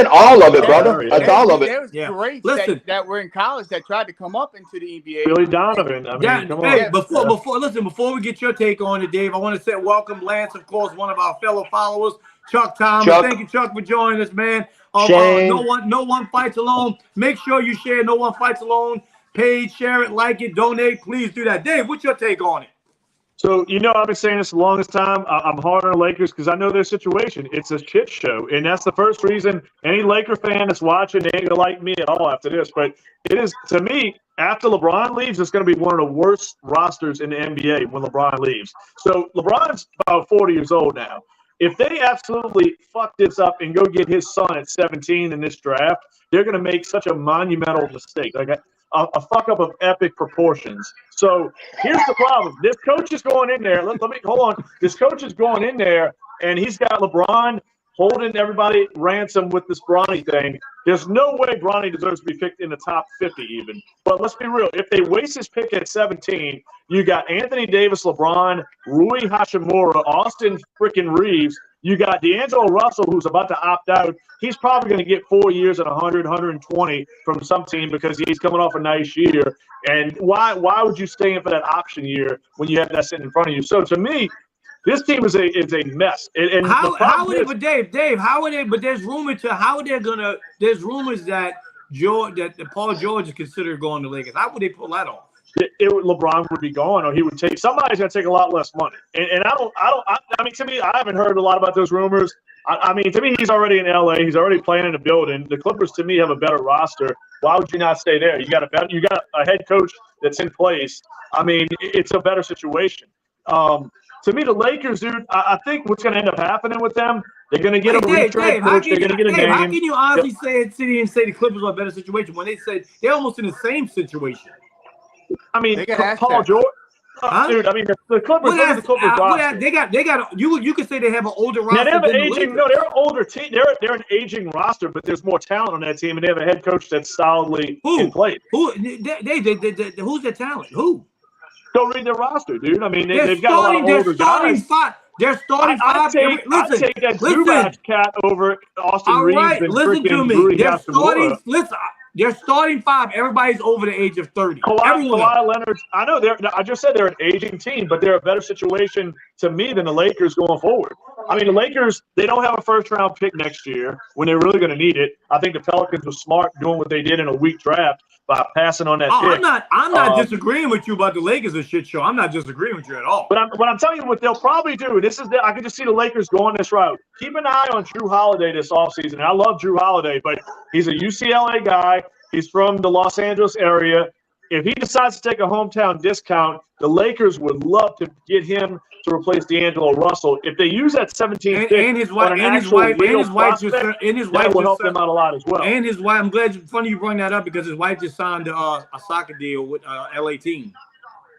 all of it, brother. That's all of it. There was greats that were in college that tried to come up into the NBA. Billy Donovan. I mean, come on. Before we get your take on it, Dave, I want to say welcome Lance, of course, one of our fellow followers, Chuck Thomas. Thank you, Chuck, for joining us, man. No one fights alone. Make sure you share No One Fights Alone page, share it, like it, donate. Please do that. Dave, what's your take on it? So, I've been saying this the longest time. I'm hard on the Lakers because I know their situation. It's a shit show. And that's the first reason any Laker fan that's watching, they ain't going to like me at all after this. But it is, to me, after LeBron leaves, it's going to be one of the worst rosters in the NBA when LeBron leaves. So, LeBron's about 40 years old now. If they absolutely fuck this up and go get his son at 17 in this draft, they're going to make such a monumental mistake. Like a fuck up of epic proportions. So here's the problem. This coach is going in there. Let me hold on. This coach is going in there, and he's got LeBron holding everybody ransom with this Bronny thing. There's no way Bronny deserves to be picked in the top 50 even. But let's be real. If they waste his pick at 17, you got Anthony Davis, LeBron, Rui Hachimura, Austin freaking Reeves. You got D'Angelo Russell, who's about to opt out. He's probably going to get 4 years at 100, 120 from some team because he's coming off a nice year. And why would you stay in for that option year when you have that sitting in front of you? So to me, this team is a mess. And Dave, how are they? But there's rumors there's rumors that Paul George is considered going to Lakers. How would they pull that off? LeBron would be gone, or he would take. Somebody's going to take a lot less money. And I mean, to me, I haven't heard a lot about those rumors. I mean, to me, he's already in LA. He's already playing in a building. The Clippers, to me, have a better roster. Why would you not stay there? You got a head coach that's in place. I mean, it's a better situation. To me, the Lakers, dude, I think what's going to end up happening with them, they're going to get a retread coach. They're going to get a name. How can you honestly say the Clippers are a better situation when they said they're almost in the same situation? I mean, Paul George, dude. I mean, the Clippers. They got. You could say they have an older roster. Now they have an aging. No, they're an older team. They're an aging roster, but there's more talent on that team, and they have a head coach that's solidly in place. Who's their talent? Who? Go read their roster, dude. I mean, they've got a lot of older guys. They're starting five. I'd take that Zubac cat over Austin Reeves. All right, listen to me. They're starting five. Everybody's over the age of 30. Kawhi Leonard. I know I just said they're an aging team, but they're a better situation to me than the Lakers going forward. I mean, the Lakers, they don't have a first-round pick next year when they're really going to need it. I think the Pelicans were smart doing what they did in a weak draft by passing on that pick. I'm not disagreeing with you about the Lakers a shit show. I'm not disagreeing with you at all. But I'm telling you what they'll probably do. I can just see the Lakers going this route. Keep an eye on Drew Holiday this offseason. And I love Drew Holiday, but he's a UCLA guy. He's from the Los Angeles area. If he decides to take a hometown discount, the Lakers would love to get him to replace D'Angelo Russell. If they use that 17th pick and his wife will help them out a lot as well. And his wife, I'm glad funny you bring that up because his wife just signed a soccer deal with LA team.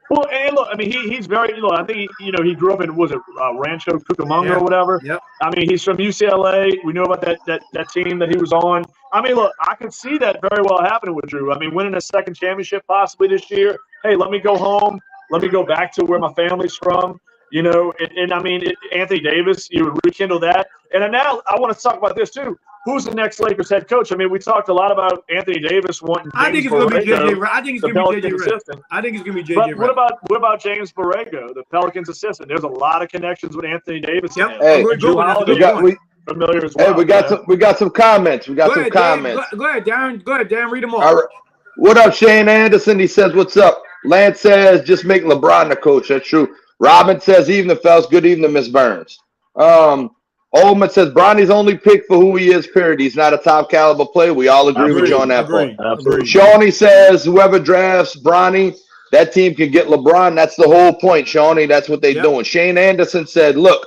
Well, and look, I mean, he's very, I think, he grew up in, Rancho Cucamonga or whatever. Yep. I mean, he's from UCLA. We know about that team that he was on. I mean, look, I can see that very well happening with Drew. I mean, winning a second championship possibly this year. Hey, let me go home. Let me go back to where my family's from. And I mean, Anthony Davis, you would rekindle that. And now I want to talk about this too. Who's the next Lakers head coach? I mean, we talked a lot about Anthony Davis wanting. I think it's going to be JJ. I think it's going to be JJ. I think it's going to be JJ. But what about James Borrego, the Pelicans assistant? There's a lot of connections with Anthony Davis. Yep. Hey, familiar as well. Hey, we got some comments. Go ahead, Darren. Go ahead, Darren. Read them all. All right. What up, Shane Anderson? He says, "What's up?" Lance says, "Just make LeBron the coach." That's true. Robin says, "Evening, fellas. Good evening, Miss Burns." Oldman says, "Bronny's only pick for who he is, period. He's not a top caliber player." We all agree with you on that point. Absolutely. Shawnee says, "Whoever drafts Bronny that team can get LeBron. That's the whole point, Shawnee. That's what they're doing. Shane Anderson said, look,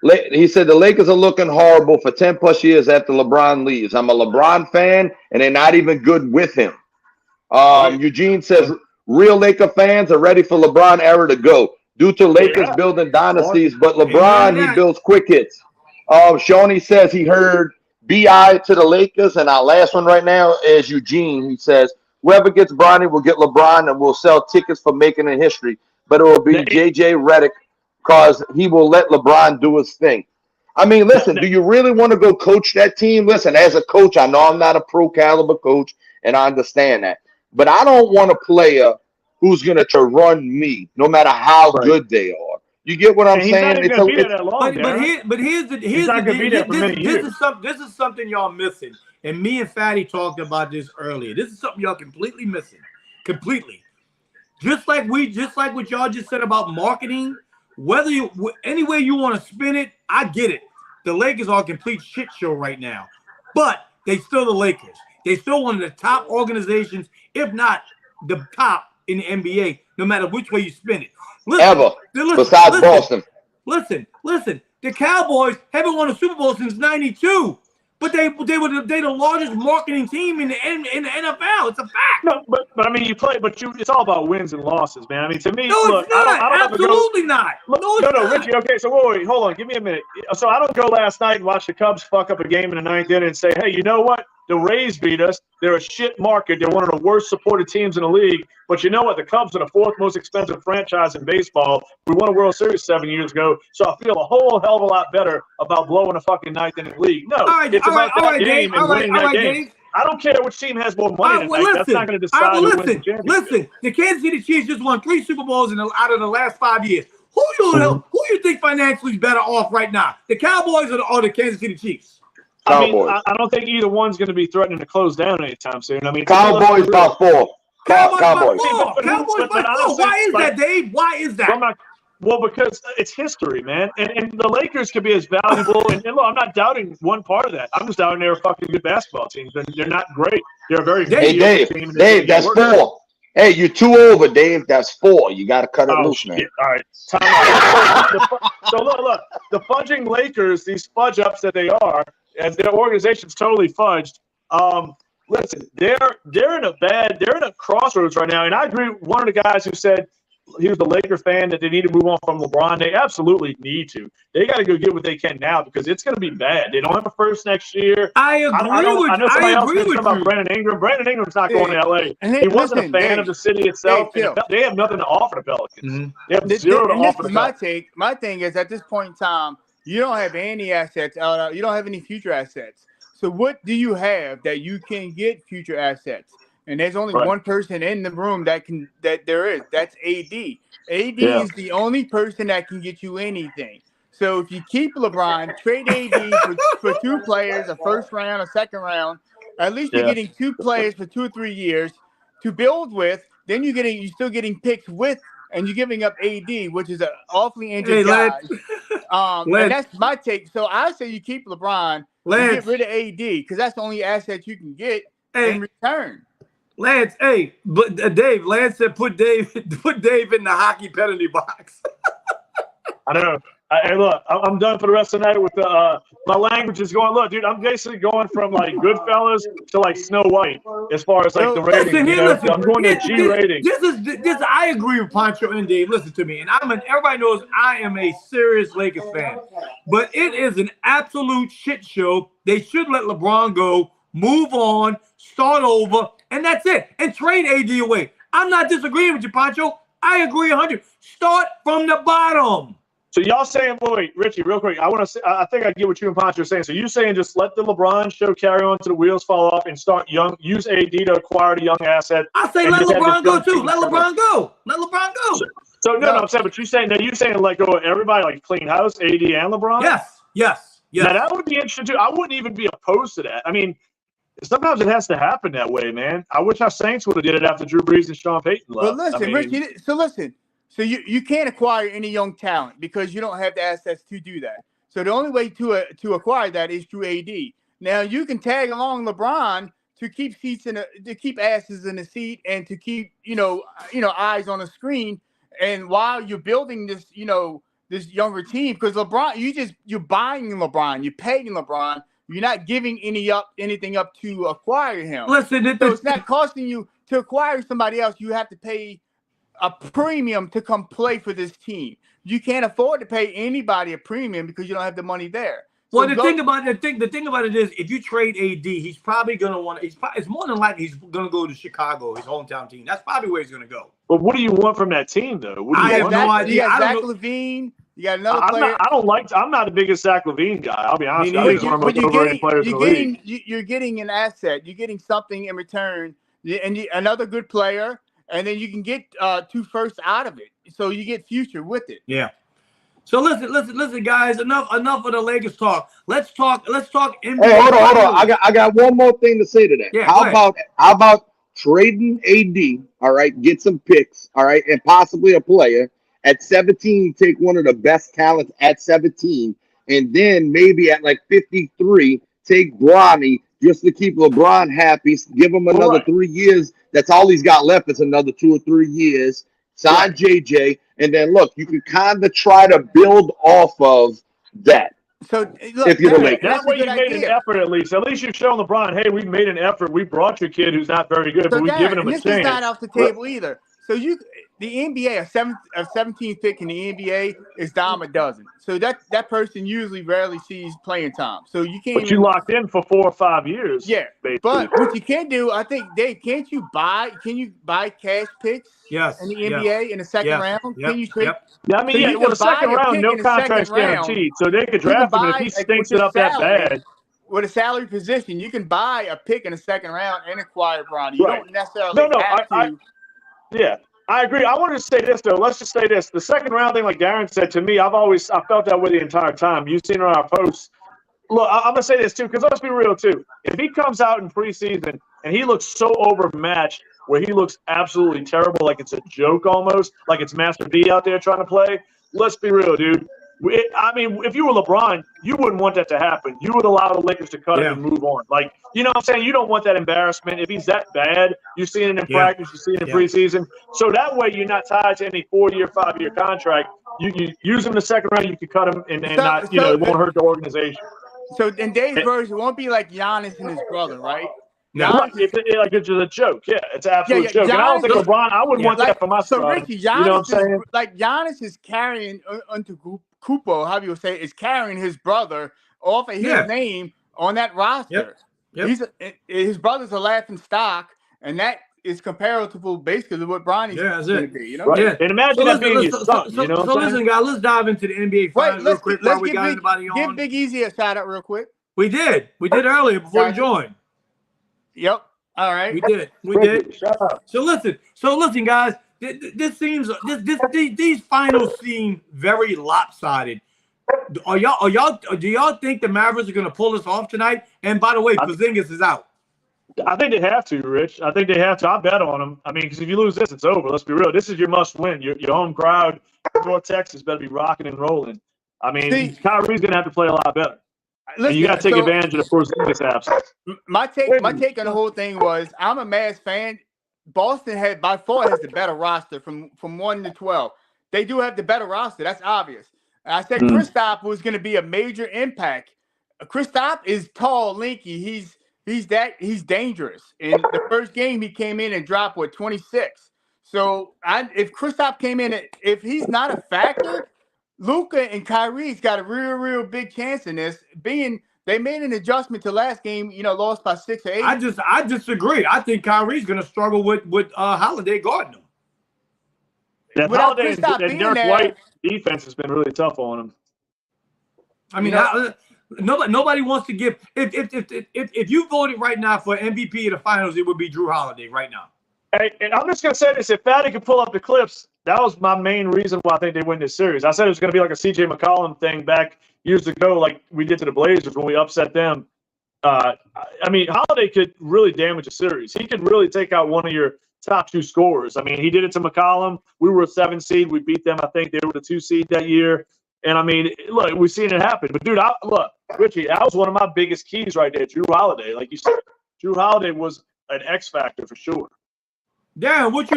he said the Lakers are looking horrible for 10 plus years after LeBron leaves. I'm a LeBron fan, and they're not even good with him. Eugene says real Laker fans are ready for LeBron era to go. Due to Lakers building dynasties, but LeBron, he builds quick hits. Shawnee says he heard BI to the Lakers, and our last one right now is Eugene. He says, whoever gets Bronny will get LeBron, and we'll sell tickets for making it history. But it will be JJ Redick because he will let LeBron do his thing. I mean, listen, do you really want to go coach that team? Listen, as a coach, I know I'm not a pro caliber coach, and I understand that. But I don't want a player who's going to run me, no matter how good they are. You get what I'm saying? But here's the this is something y'all missing. And me and Fatty talked about this earlier. This is something y'all completely missing. Completely. Just like what y'all just said about marketing, whether you any way you want to spin it, I get it. The Lakers are a complete shit show right now. But they still the Lakers. They still one of the top organizations, if not the top in the NBA, no matter which way you spin it. Besides Boston. Listen. The Cowboys haven't won a Super Bowl since '92, but they were the largest marketing team in the NFL. It's a fact. No, but I mean, it's all about wins and losses, man. I mean, to me, no, look, it's not. I don't Absolutely not. No, Richie. Okay, so wait, hold on. Give me a minute. So I don't go last night and watch the Cubs fuck up a game in the ninth inning and say, hey, you know what? The Rays beat us. They're a shit market. They're one of the worst supported teams in the league. But you know what? The Cubs are the fourth most expensive franchise in baseball. We won a World Series 7 years ago. So I feel a whole hell of a lot better about blowing a fucking ninth inning league. No, it's about that game and winning that game. I don't care which team has more money tonight. That's not going to decide who wins the championship. Listen, the Kansas City Chiefs just won 3 Super Bowls out of the last 5 years. Who you think financially is better off right now? The Cowboys or the Kansas City Chiefs? I mean, I don't think either one's going to be threatening to close down anytime soon. I mean, Cowboys by 4. Cowboys by 4. Why is that, Dave? Why is that? Well, because it's history, man. And the Lakers could be as valuable. And look, I'm not doubting one part of that. I'm just doubting they're a fucking good basketball team. They're not great. They're a very good team. Dave, that's 4. Hey, you're 2 over, Dave. That's 4. You got to cut it loose, man. All right. Time out. So look. The fudging Lakers, these fudge ups that they are, as their organization's totally fudged. Listen, they're in a crossroads right now. And I agree with one of the guys who said he was the Laker fan that they need to move on from LeBron. They absolutely need to. They got to go get what they can now because it's going to be bad. They don't have a first next year. I know somebody else mentioned about Brandon Ingram. Brandon Ingram's not going to LA. He wasn't a fan of the city itself. They have nothing to offer the Pelicans. They have zero to offer. My thing is at this point in time, you don't have any assets. You don't have any future assets. So what do you have that you can get future assets? And there's only one person in the room that there is. That's AD. AD is the only person that can get you anything. So if you keep LeBron, trade AD for 2 players, a first round, a second round, at least you're getting 2 players for 2 or 3 years to build with. Then you're still getting picks with, and you're giving up AD, which is an awfully injured guy. And that's my take. So I say you keep LeBron, and get rid of AD because that's the only asset you can get in return. Lance, Dave. Lance said put Dave in the hockey penalty box. I don't know. Hey, look, I'm done for the rest of the night with my language is going. Look, dude, I'm basically going from like Goodfellas to like Snow White as far as like the rating. I'm going to G rating. This. I agree with Pancho and Dave. Listen to me, and everybody knows I am a serious Lakers fan, but it is an absolute shit show. They should let LeBron go, move on, start over, and that's it, and trade AD away. I'm not disagreeing with you, Pancho. I agree 100. Start from the bottom. So y'all saying, wait, Richie, real quick. I think I get what you and Pancho are saying. So you saying just let the LeBron show carry on to the wheels fall off and start young. Use AD to acquire the young asset. I say let LeBron go too. Let LeBron go. Let LeBron go. So no, I'm saying, but you saying let go of everybody, like clean house, AD and LeBron. Yes. Now that would be interesting too. I wouldn't even be opposed to that. I mean, sometimes it has to happen that way, man. I wish our Saints would have did it after Drew Brees and Sean Payton left. But listen, Richie. So you can't acquire any young talent because you don't have the assets to do that. So the only way to acquire that is through AD. Now you can tag along LeBron to keep to keep asses in the seat and to keep eyes on the screen. And while you're building this, this younger team, because LeBron, you're buying LeBron, you're paying LeBron, you're not giving anything up to acquire him. Listen, so it's not costing you to acquire somebody else. You have to pay a premium to come play for this team. You can't afford to pay anybody a premium because you don't have the money there. Well, the thing about it is, if you trade AD, he's probably going to want to. It's more than likely he's going to go to Chicago, his hometown team. That's probably where he's going to go. But what do you want from that team, though? What do you I have no idea. You got Zach LaVine. You got another player. I'm not the biggest Zach LaVine guy. I'll be honest. I think he's one of the most overrated players in the league. You're getting an asset. You're getting something in return, and another good player, and then you can get 2 firsts out of it. So you get future with it. Yeah. So listen, guys. Enough of the Lakers talk. Let's talk NBA. Hey, hold on. I got one more thing to say to that. Yeah, how about trading AD? All right, get some picks. All right, and possibly a player at 17. Take one of the best talents at 17, and then maybe at like 53, take Bronny just to keep LeBron happy. Give him another 3 years. That's all he's got left. Is another 2 or 3 years. Sign JJ, and then look, you can kind of try to build off of that. So look, if you're the Lakers, that way you made an effort at least. At least you've shown LeBron, hey, we've made an effort. We brought your kid who's not very good, but we've given him a chance. This is not off the table either. So the NBA, a 17th pick in the NBA is dime a dozen. So that person usually rarely sees playing time. So you can't. But you locked in for 4 or 5 years. Yeah, basically. But what you can do, I think, Dave, can you buy cash picks? Yes. In the NBA in the second round, can you trade? Yeah, I mean, the second round, no contract's guaranteed, so they could draft him if he stinks it up that bad. With a salary position, you can buy a pick in the second round and acquire Bronny. You don't necessarily have to. Yeah, I agree. I wanted to say this, though. Let's just say this. The second round thing, like Darren said, to me, I felt that way the entire time. You've seen it on our posts. Look, I'm going to say this, too, because let's be real, too. If he comes out in preseason and he looks so overmatched where he looks absolutely terrible, like it's a joke almost, like it's Master B out there trying to play, let's be real, dude. I mean, if you were LeBron, you wouldn't want that to happen. You would allow the Lakers to cut him and move on. Like, you know what I'm saying? You don't want that embarrassment. If he's that bad, you've seen it in practice, you've seen it in preseason. So that way you're not tied to any 4-year, 5-year contract. You use him in the second round, you can cut him and not, it won't hurt the organization. So in Dave's version, it won't be like Giannis and his brother, right? No, it's just a joke. Yeah, it's an absolute joke. And I don't think LeBron, I wouldn't want that for my son. So, Richie, Giannis, you know what I'm saying? Like, Giannis is carrying Kupo, how do you say, is carrying his brother off of his name on that roster. His brother's a laughing stock, and that is comparable basically to what Bronny's going to be. You know? Right. Yeah. And imagine that being your son. You know so listen, guys, let's dive into the NBA Finals real quick while we got anybody on. Give Big Easy a shout out real quick. We did earlier before you joined. Yep. All right. We did. So listen, guys. These finals seem very lopsided. Do y'all think the Mavericks are going to pull this off tonight? And by the way, Porzingis is out. I think they have to, Rich. I think they have to. I bet on them. I mean, because if you lose this, it's over. Let's be real. This is your must-win. Your home crowd, North Texas, better be rocking and rolling. I mean, Kyrie's going to have to play a lot better. And you got to take advantage of the Porzingis absence. My take on the whole thing was, I'm a Mavs fan. Boston by far has the better roster from 1 to 12. They do have the better roster. That's obvious. And I said Kristaps was going to be a major impact. Kristaps is tall, lanky. He's dangerous. In the first game, he came in and dropped 26. So if Kristaps came in, if he's not a factor, Luka and Kyrie's got a real big chance in this. They made an adjustment to last game, lost by 6 or 8. I disagree. I think Kyrie's going to struggle with Holiday guarding him. That Holiday and Derek White defense has been really tough on him. I mean, nobody wants to give. If you voted right now for MVP of the finals, it would be Drew Holiday right now. Hey, and I'm just going to say this. If Fatty could pull up the clips, that was my main reason why I think they win this series. I said it was going to be like a C.J. McCollum thing back years ago, like we did to the Blazers when we upset them. I mean, Holiday could really damage a series. He could really take out one of your top 2 scorers. I mean, he did it to McCollum. We were a 7 seed. We beat them. I think they were the 2 seed that year. And, I mean, look, we've seen it happen. But, dude, Richie, that was one of my biggest keys right there, Drew Holiday. Like you said, Drew Holiday was an X factor for sure. Darren, what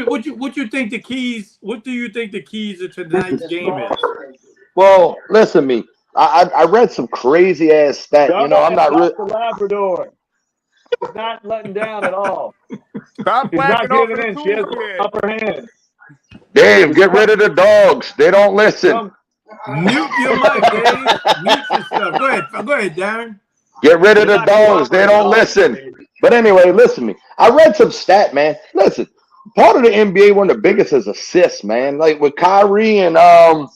you think the keys? What do you think the keys to tonight's game is? Well, listen to me. I read some crazy ass stat. You know, I'm not really the Labrador. He's not letting down at all. Stop He's not whacking off giving in. the She has toolkit. the upper hand. Dave, get rid of the dogs. They don't listen. Mute your mic, Dave. Mute yourself. Go ahead, Darren. Get rid of the dogs. They don't listen. But anyway, listen to me. I read some stat, man. Listen, part of the NBA, one of the biggest is assists, man. Like with Kyrie and the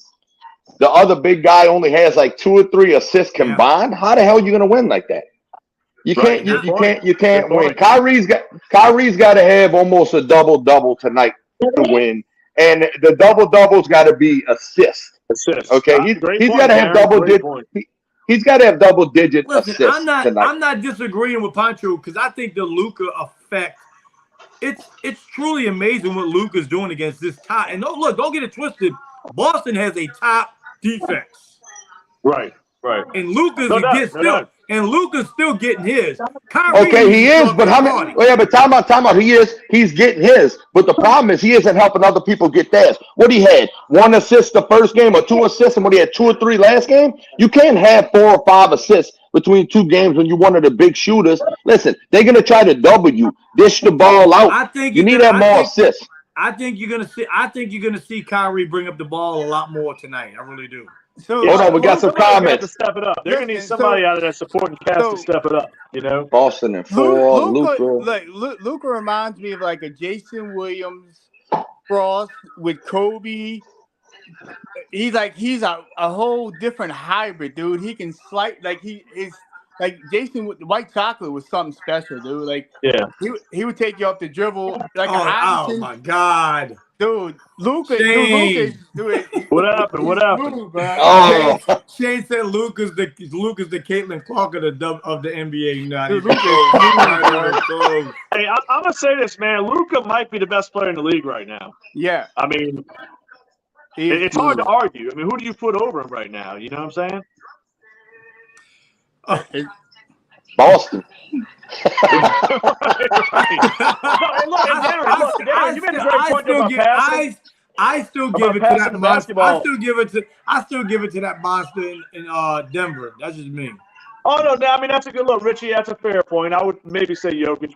other big guy only has like 2 or 3 assists combined. How the hell are you gonna win like that? You can't. You can't win. Kyrie's got to have almost a double-double tonight to win, and the double-double's got to be assists. Okay, he's got to have double-digit. He's got to have double-digit assists tonight. I'm not disagreeing with Pancho because I think the Luka effect. It's truly amazing what Luka's doing against this top. And don't get it twisted. Boston has a top defense. Right. And Luka's still getting his. Kyrie, okay, he is, but how many? Oh yeah, but time out. He's getting his, but the problem is he isn't helping other people get theirs. What he had 1 assist the first game or 2 assists, and what he had 2 or 3 last game. You can't have 4 or 5 assists between 2 games when you're one of the big shooters. Listen, they're gonna try to double you, dish the ball out. I think you need to have more assists. I think you're gonna see Kyrie bring up the ball a lot more tonight. I really do. So hold on, we got some comments. To step it up. They're gonna need somebody out of that supporting cast to step it up. You know, Boston and 4. Luka reminds me of like a Jason Williams cross with Kobe. He's a whole different hybrid, dude. He can slice like he is. Like Jason with the white chocolate was something special, dude. Like, he would take you off the dribble. Like, oh my God, dude, Luka, what happened? What happened? Shane said Luka's the Caitlyn Clark of the NBA. Hey, I'm gonna say this, man. Luka might be the best player in the league right now. Yeah, I mean, it's hard to argue. I mean, who do you put over him right now? You know what I'm saying? Boston. I still give it to that Boston. I still give it to that Boston and Denver. That's just me. Oh no, I mean that's a good look, Richie. That's a fair point. I would maybe say Jokic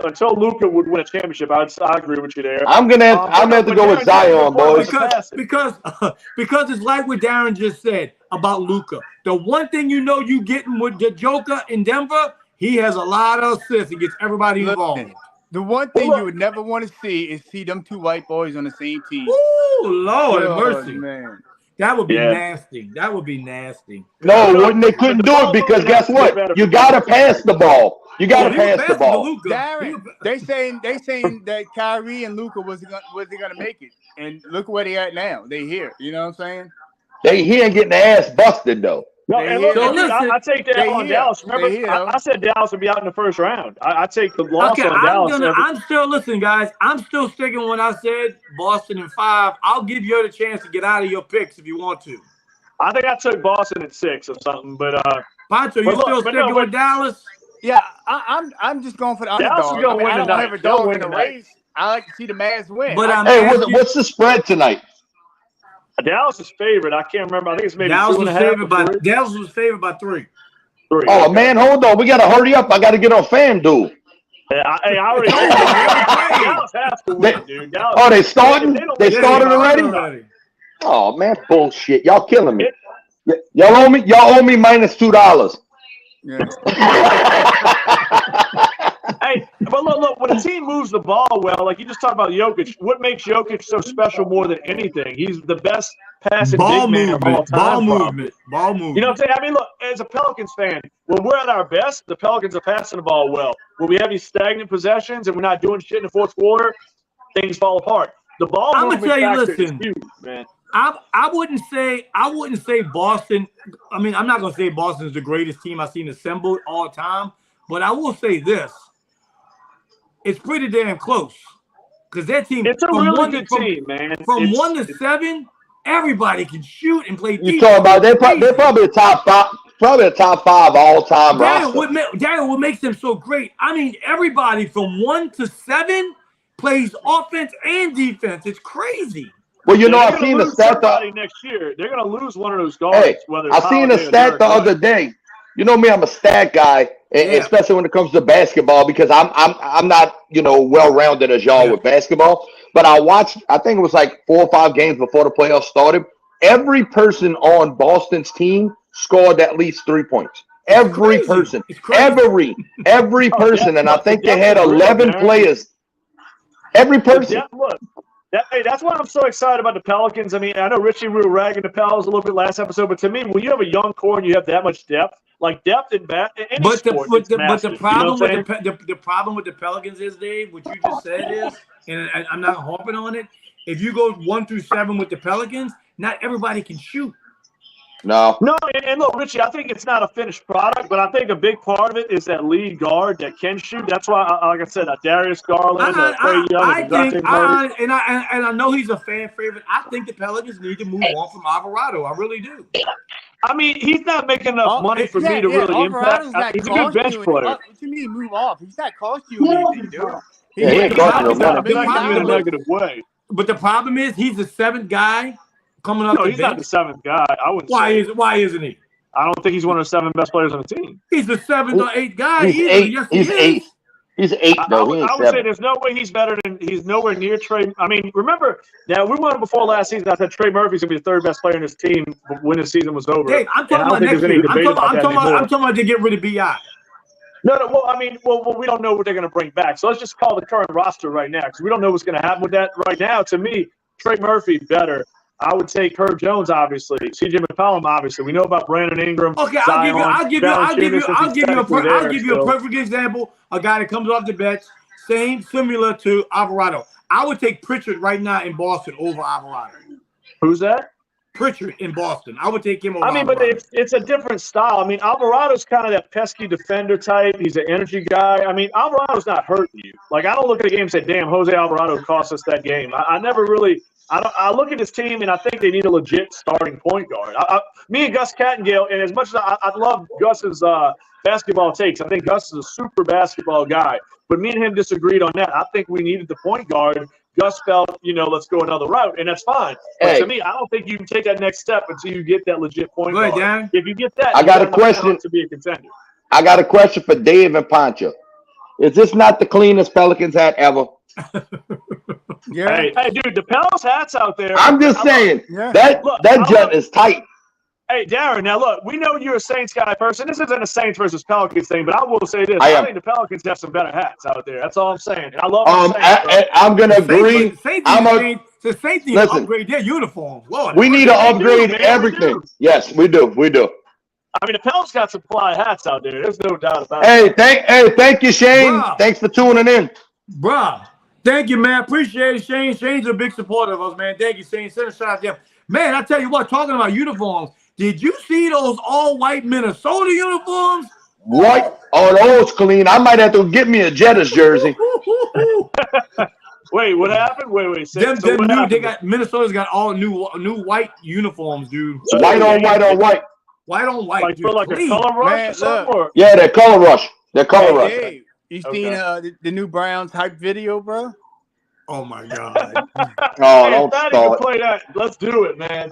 until Luka would win a championship. I agree with you there. I'm gonna have to go with Zion, boys. Because it's like what Darren just said about Luka. The one thing you getting with the Joker in Denver, he has a lot of assists and gets everybody involved. The one thing you would never want to see them 2 white boys on the same team. Ooh, Lord have mercy, man. That would be nasty. That would be nasty. No, they couldn't do it because guess what? You gotta pass the ball. You gotta pass the ball. Darren, they saying that Kyrie and Luka was gonna make it, and look where they at now. They here. You know what I'm saying? He ain't getting the ass busted though. No, and look, I take that on Dallas. Remember, I said Dallas would be out in the first round. I take the loss on Dallas. I'm still listening, guys. I'm still sticking when I said Boston in 5. I'll give you the chance to get out of your picks if you want to. I think I took Boston at 6 or something, but Pancho, you still sticking with Dallas? Yeah, I'm just going for the underdog. Dallas is going to win tonight. I don't have a dog in the race. I like to see the Mavs win. But what's the spread tonight? Dallas is favored. I can't remember. I think it's maybe Dallas 2.5. Dallas was favored by 3. Oh man, hold on. We gotta hurry up. I gotta get on FanDuel. I already. Dallas has to win, dude. Dallas, they starting? They started already? Oh man, bullshit! Y'all killing me. Y'all owe me -$2. Yeah. Hey, but look, when a team moves the ball well, like you just talked about Jokic, what makes Jokic so special more than anything? He's the best passing big man of all time. Ball movement. You know what I'm saying? I mean, look, as a Pelicans fan, when we're at our best, the Pelicans are passing the ball well. When we have these stagnant possessions and we're not doing shit in the fourth quarter, things fall apart. The ball movement factor is huge, man. I wouldn't say Boston. I mean, I'm not gonna say Boston is the greatest team I've seen assembled all time, but I will say this. It's pretty damn close because that team. It's a really good team, man. From 1 to 7, everybody can shoot and play defense. You talking about they're probably the top probably a top 5 all-time roster. What makes them so great? I mean, everybody from 1 to 7 plays offense and defense. It's crazy. Well, you know, I've seen the stat next year. They're going to lose one of those guards. Hey, I seen a stat the other day. You know me, I'm a stat guy, especially when it comes to basketball, because I'm not, you know, well-rounded as y'all with basketball. But I watched, I think it was like 4 or 5 games before the playoffs started. Every person on Boston's team scored at least 3 points. Every person. Every person. And I think they had 11 players. Every person. Look. That's why I'm so excited about the Pelicans. I mean, I know Richie, we were ragging the Pels a little bit last episode, but to me, when you have a young core and you have that much depth, like depth in any sport, the problem with the Pelicans is, Dave, what you just said is, and I'm not harping on it. If you go 1 through 7 with the Pelicans, not everybody can shoot. No, and look, Richie, I think it's not a finished product, but I think a big part of it is that lead guard that can shoot. That's why, like I said, Darius Garland, Trae Young, and I know he's a fan favorite. I think the Pelicans need to move on from Alvarado. I really do. I mean, he's not making enough money for me to really impact. He's a good bench player. What do you mean move off? He's not costing you anything, dude. He ain't costing no money. In a negative way. But the problem is, he's the 7th guy. Coming up, he's not the 7th guy. I would. Why isn't he? I don't think he's one of the 7 best players on the team. He's the 7th or 8th guy. He's 8. Yes, he's 8. He's 8 though. I would say there's no way he's better than. He's nowhere near Trey. I mean, remember now we won before last season. I said Trey Murphy's gonna be the 3rd best player in his team when the season was over. Hey, I'm talking about next year. I'm talking about to get rid of BI. No. Well, I mean, we don't know what they're gonna bring back. So let's just call the current roster right now because we don't know what's gonna happen with that right now. To me, Trey Murphy better. I would take Herb Jones, obviously. CJ McCollum, obviously. We know about Brandon Ingram. Okay, I'll give you a perfect example. A guy that comes off the bench, similar to Alvarado. I would take Pritchard right now in Boston over Alvarado. Who's that? Pritchard in Boston. I would take him over. I mean, Alvarado. but it's a different style. I mean, Alvarado's kind of that pesky defender type. He's an energy guy. I mean, Alvarado's not hurting you. Like, I don't look at a game and say, damn, Jose Alvarado cost us that game. I never really – I look at this team, and I think they need a legit starting point guard. Me and Gus Kattengale, and as much as I love Gus's basketball takes, I think Gus is a super basketball guy. But me and him disagreed on that. I think we needed the point guard. Gus felt, let's go another route, and that's fine. But to me, I don't think you can take that next step until you get that legit point guard. Dan. If you get that, I got a question to be a contender. I got a question for Dave and Pancho. Is this not the cleanest Pelicans hat ever? Yeah. Hey, dude, the Pels hats out there. I'm just saying that jet is tight. Hey, Darren, now look, we know you're a Saints guy person. This isn't a Saints versus Pelicans thing, but I will say this. I think the Pelicans have some better hats out there. That's all I'm saying. And I love I'm going to agree. The Saints need to upgrade their uniforms. Lord, we need to upgrade everything. Yes, we do. We do. I mean, the Pels got some fly hats out there. There's no doubt about it. Thank you, Shane. Bruh. Thanks for tuning in. Bruh. Thank you, man. Appreciate it, Shane. Shane's a big supporter of us, man. Thank you, Shane. Send a shout out to him. Man, I tell you what, talking about uniforms, did you see those all-white Minnesota uniforms? White? Oh, those clean. I might have to get me a Jettas jersey. Wait, what happened? Wait. Minnesota's got all new white uniforms, dude. White on white on white. White on white. Like, like a color rush or something? Yeah, they're color rush. Dave, you seen the new Browns hype video, bro? Oh my God! Don't start. Play that. Let's do it, man.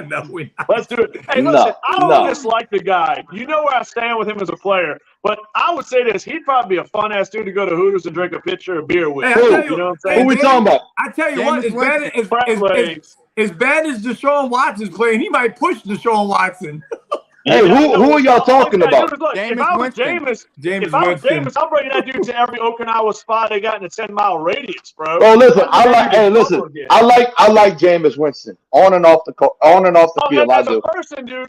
No, let's do it. Hey, listen, I don't dislike the guy. You know where I stand with him as a player, but I would say this: he'd probably be a fun ass dude to go to Hooters and drink a pitcher of beer with. Hey, you know what I'm saying? Who we talking about? I tell you what, as bad as Deshaun Watson's playing, he might push Deshaun Watson. Hey, who are y'all talking about? Look, if I was Jameis, I'm bringing that dude to every Okinawa spot they got in a 10-mile radius, bro. Oh, listen, I like Jameis Winston on and off the field. As a person, dude,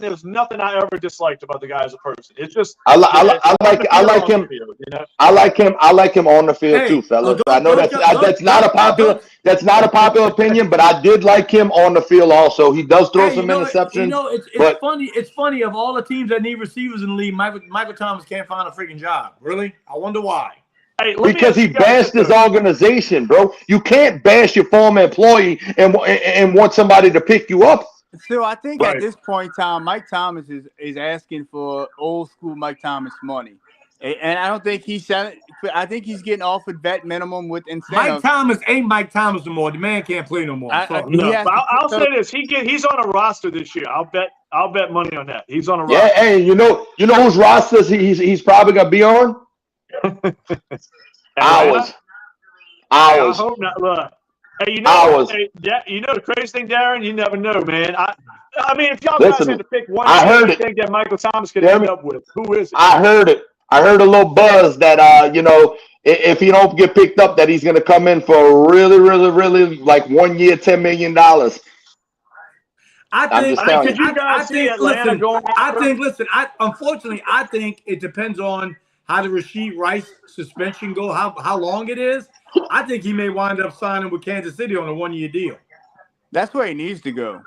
there's nothing I ever disliked about the guy as a person. It's just I like him. I like him on the field too, fellas. I know that's not a popular opinion, but I did like him on the field also. He does throw some interceptions. It's funny. It's funny, of all the teams that need receivers in the league, Michael Thomas can't find a freaking job. Really? I wonder why. Hey, because he bashed his organization, bro. You can't bash your former employee and want somebody to pick you up. So I think Right. at this point in time, Mike Thomas is asking for old school Mike Thomas money. And I don't think he's selling. I think he's getting offered vet minimum with Mike incentives. Thomas ain't Mike Thomas no more. The man can't play no more. No, I'll say this: he's on a roster this year. I'll bet money on that. He's on a Yeah, roster. hey, you know whose rosters he's probably gonna be on? Ours. I hope not. Look, hey, you know the crazy thing, Darren. You never know, man. I mean, if y'all guys had to pick one team you think that Michael Thomas could end up with, who is it? I heard it. I heard a little buzz that if he don't get picked up, that he's gonna come in for really, really, really like 1 year, $10 million. Unfortunately, I think it depends on how the Rashid Rice suspension go, how long it is. I think he may wind up signing with Kansas City on a 1 year deal. That's where he needs to go.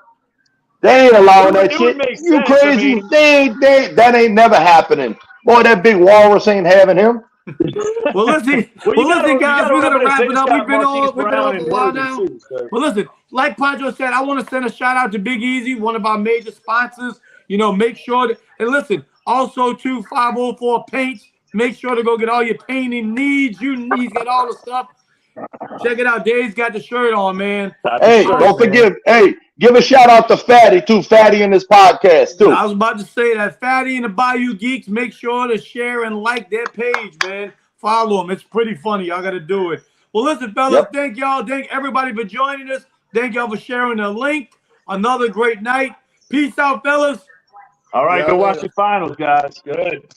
They ain't allowing that shit. You crazy? That ain't never happening. Boy, that big walrus ain't having him. Well, listen, guys, we're gonna wrap it up. We've been on for a while now. Well, listen, like Pedro said, I want to send a shout out to Big Easy, one of our major sponsors. Make sure and listen, also to 504 Paints. Make sure to go get all your painting needs. He's got all the stuff. Check it out. Dave's got the shirt on, man. Hey, don't forget. Hey, give a shout out to Fatty too. Fatty in this podcast too. I was about to say that Fatty and the Bayou Geeks. Make sure to share and like their page, man. Follow them. It's pretty funny. Y'all got to do it. Well, listen, fellas. Yep. Thank y'all. Thank everybody for joining us. Thank y'all for sharing the link. Another great night. Peace out, fellas. All right, go watch the finals, guys. Good.